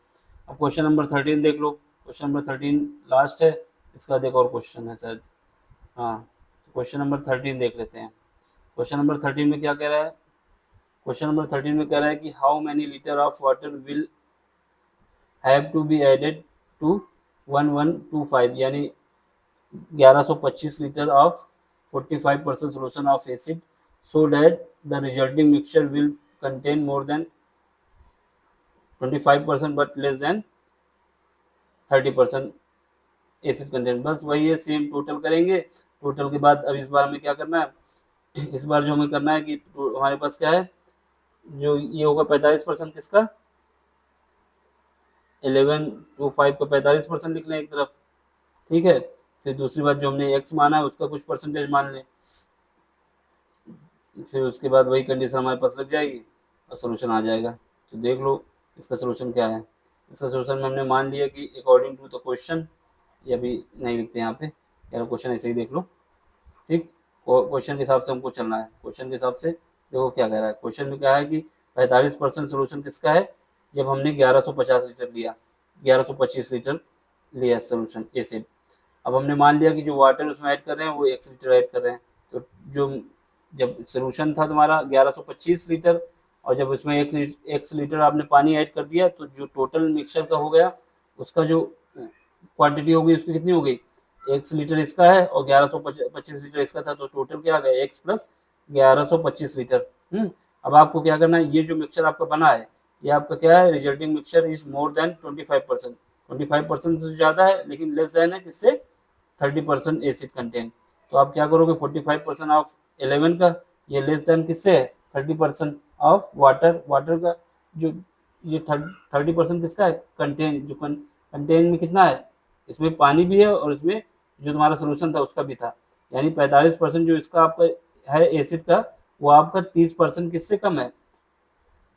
अब क्वेश्चन नंबर 13 देख लो, क्वेश्चन नंबर 13 लास्ट है, इसका बाद एक और क्वेश्चन है शायद, हाँ, क्वेश्चन नंबर 13 देख लेते हैं। क्वेश्चन नंबर 13 में क्या कह रहा है, क्वेश्चन नंबर 13 में कह रहा है कि how many litre of water will have to be added to 1125, यानी 1125 litre of 45% solution of acid so that the resulting mixture will contain more than 25% but less than 30% acid content, बस वही है, same total करेंगे, total के बाद अब इस बार हमें क्या करना है, इस बार जो हमें करना है कि हमारे पास क्या है, जो ये होगा 45% किसका 11/5 का 45% लिख लें एक तरफ, ठीक है। फिर दूसरी बात जो हमने x माना है उसका कुछ परसेंटेज मान लें, फिर उसके बाद वही कंडीशन हमारे पास लग जाएगी और सोल्यूशन आ जाएगा। तो देख लो इसका सोल्यूशन क्या है। इसका सोल्यूशन में हमने मान लिया कि अकॉर्डिंग टू द क्वेश्चन, ये अभी नहीं लिखते यहाँ पे यार, क्वेश्चन ऐसे ही देख लो, ठीक। क्वेश्चन के हिसाब से हमको चलना है। क्वेश्चन के हिसाब से देखो क्या कह रहा है। क्वेश्चन में क्या है कि 45% सोल्यूशन किसका है, जब हमने 1150 लीटर लिया, 1125 लीटर लिया सोल्यूशन एसिड। अब हमने मान लिया कि जो वाटर उसमें ऐड कर रहे हैं वो 1 लीटर ऐड कर रहे हैं। तो जो जब सोल्यूशन था तुम्हारा 1125 लीटर और जब उसमें 1 लीटर आपने पानी ऐड कर दिया, तो जो टोटल मिक्सचर का हो गया उसका जो क्वांटिटी होगी उसकी कितनी हो गई, 1 लीटर इसका है और 1125 लीटर इसका था, तो टोटल क्या आ गया, x प्लस 1125 लीटर। अब आपको क्या करना है, ये जो मिक्सचर आपका बना है ये आपका क्या है, resulting mixture is more than 25%। 25% से ज़्यादा है लेकिन लेस देन है किससे, 30% एसिड कंटेंट। तो आप क्या करोगे, 45% ऑफ 11 का, ये लेस देन किससे है, 30% ऑफ वाटर। वाटर का जो ये 30% किसका है, कंटेन। जो कंटेन में कितना है, इसमें पानी भी है और इसमें जो तुम्हारा सोल्यूशन था उसका भी था। यानी 45% जो इसका आपका है एसिड का, वो आपका 30% किससे कम है,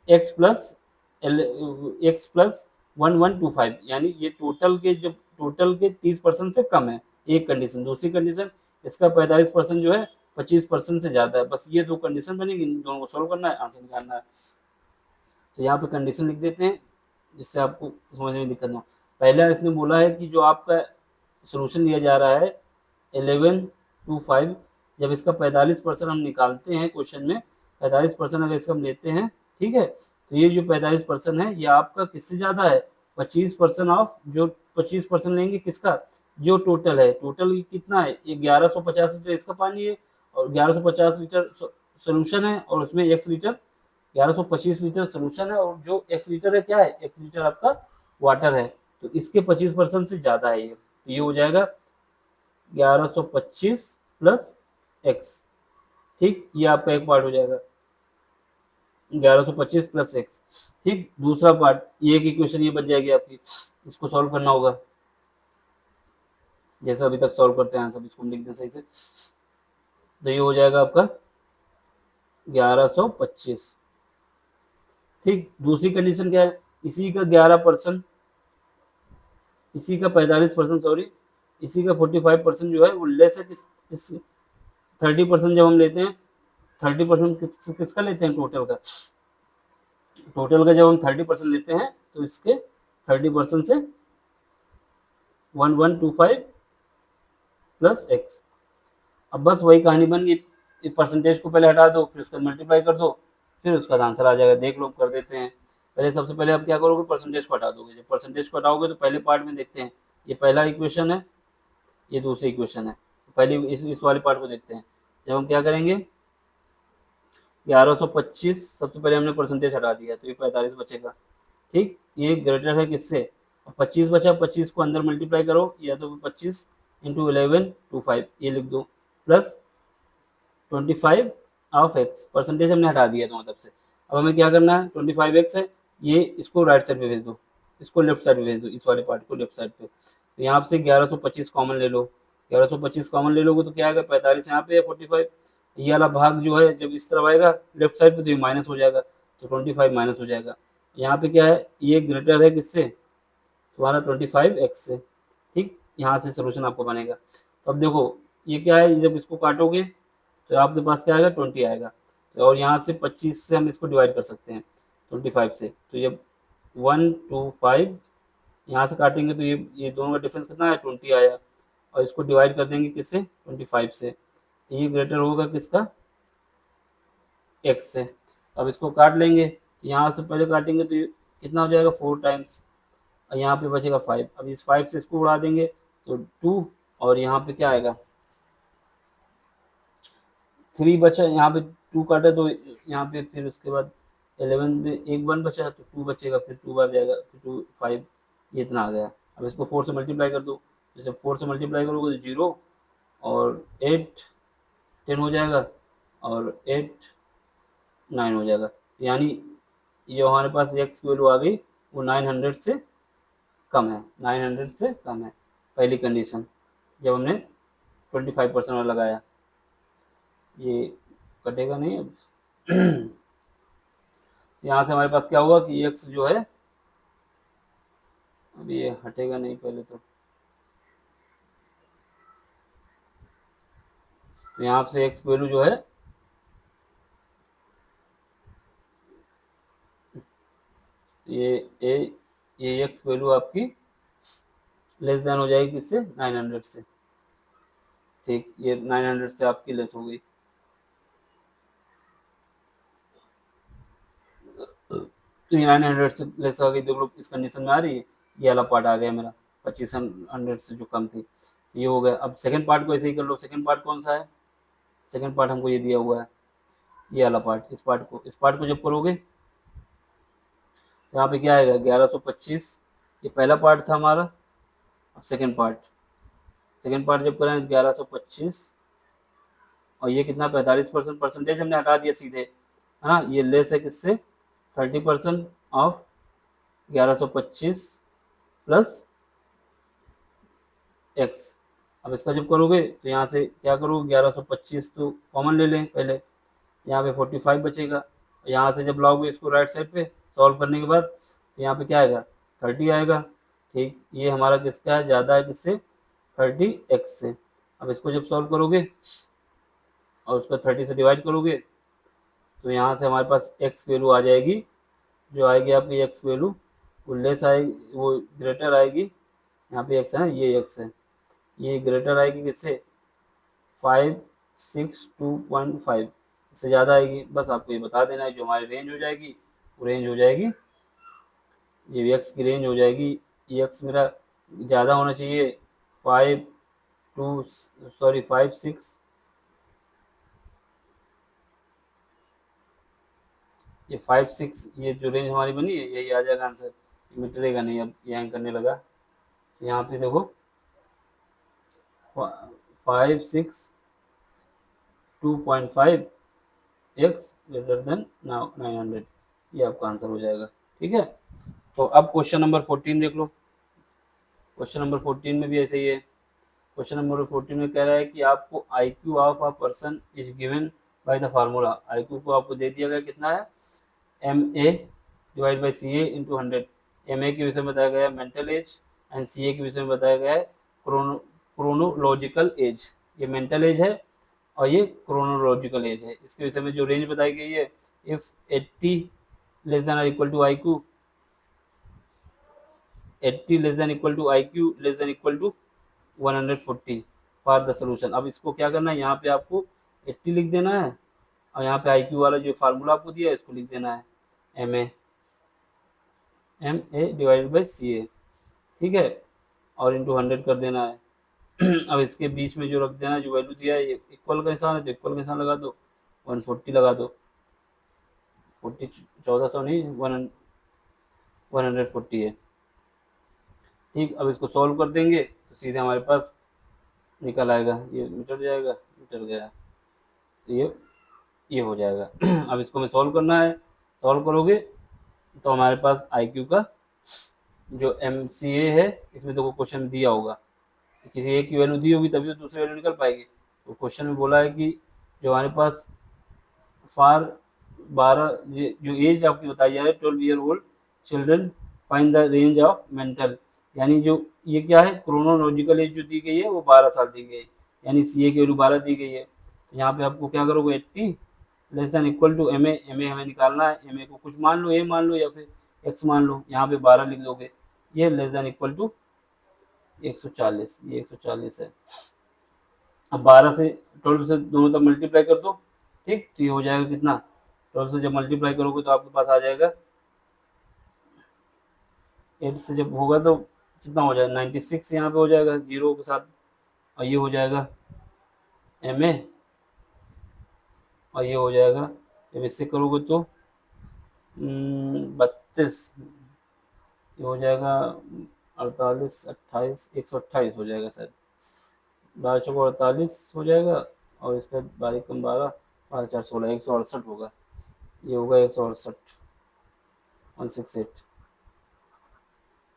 x प्लस 1125। यानी ये टोटल के, जब टोटल के 30% से कम है, एक कंडीशन। दूसरी कंडीशन इसका 45% जो है 25% से ज़्यादा है। बस ये दो कंडीशन बनेगी, इन दोनों को सॉल्व करना है, आंसर निकालना है। तो यहाँ पे कंडीशन लिख देते हैं जिससे आपको समझने में दिक्कत ना हो। पहला इसने बोला है कि जो आपका सोल्यूशन दिया जा रहा है 11/5, जब इसका 45% हम निकालते हैं क्वेश्चन में, 45% अगर इसका हम लेते हैं, ठीक है, तो ये जो 45% है ये आपका किससे ज़्यादा है, 25% ऑफ, जो 25% लेंगे किसका, जो टोटल है। टोटल कितना है, ये 1150 लीटर इसका पानी है और 1150 लीटर सोल्यूशन है और उसमें 1 लीटर, 1125 लीटर सोल्यूशन है और जो 1 लीटर है क्या है, 1 लीटर आपका वाटर है। तो इसके 25% से ज़्यादा है ये, तो ये हो जाएगा 1125 प्लस एक्स, ठीक। ये आपका एक पार्ट हो जाएगा 1125 प्लस एक्स, ठीक। दूसरा पार्ट, ये एक इक्वेशन ये बच जाएगी आपकी, इसको सॉल्व करना होगा जैसे अभी तक सॉल्व करते हैं सब, इसको लिख दें सही से। तो ये हो जाएगा आपका 1125, ठीक। दूसरी कंडीशन क्या है, इसी का 11%, इसी का 45%, सॉरी, इसी का 45% जो है वो लेस है किस 30% जब हम लेते हैं, 30% किसका लेते हैं, टोटल का। टोटल का जब हम 30% लेते हैं तो इसके 30% से 1125 प्लस एक्स। अब बस वही कहानी बन गई, परसेंटेज को पहले हटा दो, फिर उसका मल्टीप्लाई कर दो, फिर उसका आंसर आ जाएगा। देख लो, कर देते हैं। पहले सबसे पहले आप क्या करोगे, परसेंटेज को हटा दोगे। जब परसेंटेज को हटाओगे तो पहले पार्ट में देखते हैं, ये पहला इक्वेशन है, ये दूसरी इक्वेशन है। पहले इस वाले पार्ट को देखते हैं। जब हम क्या करेंगे, 1125 सबसे पहले हमने परसेंटेज हटा दिया तो ये 45 बचेगा, ठीक। ये ग्रेटर है किससे, 25 बचा, 25 को अंदर मल्टीप्लाई करो, या तो 25 इंटू 11/5 ये लिख दो, प्लस 25 ऑफ एक्स, परसेंटेज हमने हटा दिया तो मतलब से। अब हमें क्या करना है, 25x है, ये इसको राइट साइड पे भेज दो, इसको लेफ्ट साइड पे भेज दो, इस वाले पार्ट को लेफ्ट साइड पे। तो यहाँ से 1125 कॉमन ले लो, 1125 कॉमन ले लोगे तो क्या आएगा, 45 यहाँ पे है, 45 ये वाला भाग जो है जब इस तरफ आएगा लेफ्ट साइड पे तो ये माइनस हो जाएगा, तो 25 माइनस हो जाएगा। यहाँ पे क्या है, ये ग्रेटर है किससे, तुम्हारा 25x से, ठीक। यहाँ से सोल्यूशन आपको बनेगा। तो अब देखो ये क्या है, जब इसको काटोगे तो आपके पास क्या आएगा, 20 आएगा। और यहाँ से 25 से हम इसको डिवाइड कर सकते हैं 25 से, तो ये 125 यहाँ से काटेंगे तो ये दोनों का डिफरेंस कितना है, 20 आया। और इसको डिवाइड कर देंगे किससे, 25 से, ये ग्रेटर होगा किसका, x से। अब इसको काट लेंगे, यहाँ से पहले काटेंगे तो ये कितना हो जाएगा, 4 टाइम्स, और यहाँ पे बचेगा 5। अब इस 5 से इसको उड़ा देंगे तो 2, और यहाँ पे क्या आएगा, 3 बचा, यहाँ पे 2 काटा तो यहाँ पे फिर उसके बाद 11 में एक 1 बचा तो 2 बचेगा, फिर 2 बार जाएगा, फिर 2 5, ये इतना आ गया। अब इसको 4 से मल्टीप्लाई कर दो, जैसे 4 से मल्टीप्लाई करोगे तो 0 और 8 10 हो जाएगा और 8 9 हो जाएगा। यानी ये हमारे पास एक्स की वैल्यू आ गई वो 900 से कम है, 900 से कम है, पहली कंडीशन जब हमने 25% वाला लगाया। ये कटेगा नहीं अब। यहाँ से हमारे पास क्या हुआ कि x जो है, अब ये हटेगा नहीं पहले तो यहाँ से x वैल्यू जो है, ये x वैल्यू आपकी लेस देन हो जाएगी किससे, 900 से। ठीक, ये 900 से आपकी लेस हो गई। तो ये 900 से लेस आ गई, दो ग्रुप इस कंडीशन में आ रही है। ये वाला पार्ट आ गया मेरा 2500 से जो कम थी, ये हो गया। अब सेकंड पार्ट को ऐसे ही कर लो। सेकंड पार्ट कौन सा है, सेकंड पार्ट हमको ये दिया हुआ है, ये वाला पार्ट। इस पार्ट को जब करोगे तो यहाँ पे क्या आएगा, 1125। ये पहला पार्ट था हमारा। अब सेकंड पार्ट जब करें 1125, और ये कितना 45%, परसेंटेज हमने हटा दिया सीधे, है ना। ये लेस है किससे, 30% ऑफ 1125 प्लस एक्स। अब इसका जब करोगे तो यहाँ से क्या करोगे, 1125 तो कॉमन ले लें पहले, यहाँ पे 45 बचेगा। यहाँ से जब लाओगे इसको राइट साइड पे सॉल्व करने के बाद, तो यहाँ पे क्या आएगा, 30 आएगा। ठीक, ये हमारा किसका है, ज़्यादा है किससे, 30x से। अब इसको जब सॉल्व करोगे और उसको 30 से डिवाइड करोगे, तो यहाँ से हमारे पास x वैल्यू आ जाएगी, जो आएगी आपकी x वैल्यू, वो लेस आएगी, वो ग्रेटर आएगी। यहाँ पे x है ना, ये x है, ये ग्रेटर आएगी किससे, 562.5, इससे ज़्यादा आएगी। बस आपको ये बता देना है, जो हमारी रेंज हो जाएगी वो रेंज हो जाएगी, ये x की रेंज हो जाएगी। ये x मेरा ज़्यादा होना चाहिए, 5 6, ये 5 6, ये जो रेंज हमारी बनी है यही आ जाएगा आंसर, मिटरेगा नहीं। अब यहाँ करने लगा, यहाँ पे देखो 562.5 x ग्रेटर देन 900, ये आपका आंसर हो जाएगा। ठीक है, तो अब क्वेश्चन नंबर 14 देख लो। क्वेश्चन नंबर 14 में भी ऐसे ही है। क्वेश्चन नंबर 14 में कह रहा है कि आपको IQ of a person is given by the formula. IQ को आपको दे दिया गया, कितना है, MA divide by CA into 100। MA के विषय में बताया गया है मेंटल एज, एंड CA के विषय में बताया गया है क्रोनोलॉजिकल एज। ये मेंटल एज है और ये क्रोनोलॉजिकल एज है। इसके विषय में जो रेंज बताई गई है, इफ 80 लेस देन और equal to IQ, 80 less than equal to IQ less than equal to 140 for the solution. अब इसको क्या करना है, यहाँ पे आपको 80 लिख देना है, और यहाँ पे IQ वाला जो फार्मूला आपको दिया है इसको लिख देना है, MA डिवाइडेड बाई CA। ठीक है, और इंटू 100 कर देना है। अब इसके बीच में जो रख देना है, जो वैल्यू दिया है, ये इक्वल का निशान है तो इक्वल का निशान लगा दो, 140 लगा दो, 1400 नहीं, 140 है। ठीक, अब इसको सॉल्व कर देंगे तो सीधे हमारे पास निकल आएगा, ये मिटर जाएगा, मिटर गया, तो ये हो जाएगा। अब इसको हमें सॉल्व करना है। सॉल्व करोगे तो हमारे पास IQ का जो MCA है, इसमें तो क्वेश्चन दिया होगा, किसी एक की वैल्यू दी होगी तभी तो दूसरी वैल्यू निकल पाएगी। तो क्वेश्चन में बोला है कि जो हमारे पास फॉर 12, जो एज आपकी बताई जा रही है, 12 year old children find the range of mental, यानी जो ये क्या है, क्रोनोलॉजिकल एज जो दी गई है वो 12 साल दी गई है, यानी CA की वैल्यू 12 दी गई है। तो यहाँ पे आपको क्या करोगे, 80 less than equal to MA हमें निकालना है। MA को कुछ मान लो, A मान लो या फिर X मान लो, यहाँ पे 12 लिख दोगे। ये लेस देन इक्वल टू 140, ये 140 है। अब 12 से 12 से दोनों तरफ मल्टीप्लाई कर दो। ठीक, तो ये हो जाएगा कितना, 12 से जब मल्टीप्लाई करोगे तो आपके पास आ जाएगा, 8 से जब होगा तो कितना हो जाएगा, 96 यहाँ पे हो जाएगा जीरो के साथ, और ये हो जाएगा MA, और ये हो जाएगा, जब इससे करोगे तो 32, ये हो जाएगा 48, 28, 128 हो जाएगा शायद, 12 चौको 48 हो जाएगा, और इसका 12 कम 12, 12 4 16, 168 होगा, ये होगा 168, 168,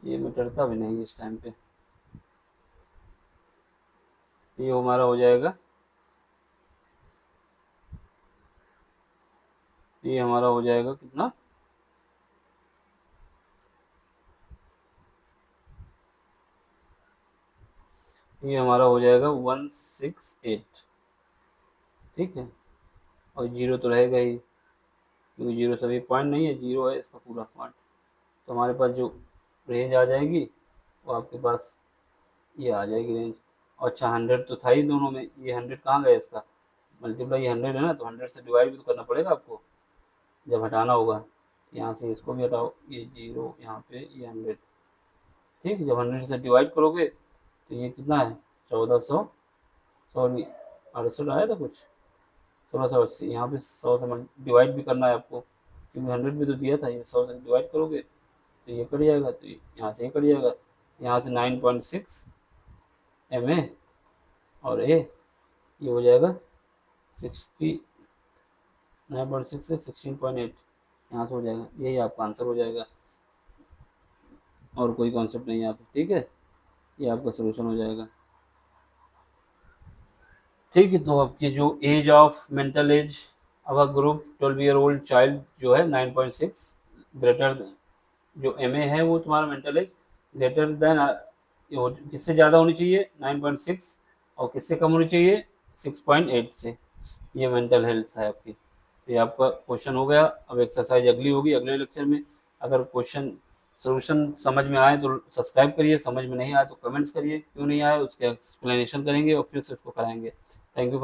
ये मिटरता भी नहीं इस टाइम पे। ये हमारा हो जाएगा, ये हमारा हो जाएगा कितना, ये हमारा हो जाएगा 168। ठीक है, और जीरो तो रहेगा ही, क्योंकि जीरो सभी पॉइंट नहीं है, जीरो है इसका पूरा पॉइंट। तो हमारे पास जो रेंज आ जाएगी वो आपके पास ये आ जाएगी रेंज। अच्छा 100 तो था ही दोनों में, ये 100 कहाँ गया इसका, मल्टीप्लाई 100 है ना, तो 100 से डिवाइड भी तो करना पड़ेगा आपको जब हटाना होगा। यहाँ से इसको भी हटाओ, ये जीरो यहाँ पे, ये 100। ठीक है, जब 100 से डिवाइड करोगे तो ये कितना है, 1400, सॉरी 68 आया था कुछ, 1680। यहाँ पे 100 से डिवाइड भी करना है आपको, क्योंकि 100 भी तो दिया था। ये 100 से डिवाइड करोगे तो ये कट जाएगा, तो यहाँ से ये कट जाएगा, यहाँ से 9.6 MA और A, ये हो जाएगा 9.6 से 16.8, यहाँ से हो जाएगा, यही आपका आंसर हो जाएगा। और कोई कॉन्सेप्ट नहीं है यहाँ पे। ठीक है, ये आपका सोल्यूशन हो जाएगा। ठीक है, तो आपकी जो age of mental age our group 12 year old child जो है 9.6, ग्रेटर जो MA है वो तुम्हारा मेंटल एज ग्रेटर देन, किससे ज़्यादा होनी चाहिए 9.6, और किससे कम होनी चाहिए 6.8 से। ये मेंटल हेल्थ है आपकी। ये आपका क्वेश्चन हो गया। अब एक्सरसाइज अगली होगी अगले लेक्चर में। अगर क्वेश्चन सोल्यूशन समझ में आए तो सब्सक्राइब करिए, समझ में नहीं आए तो कमेंट्स करिए क्यों नहीं आए, उसके एक्सप्लेनेशन करेंगे और फिर से उसको कराएंगे। Thank you for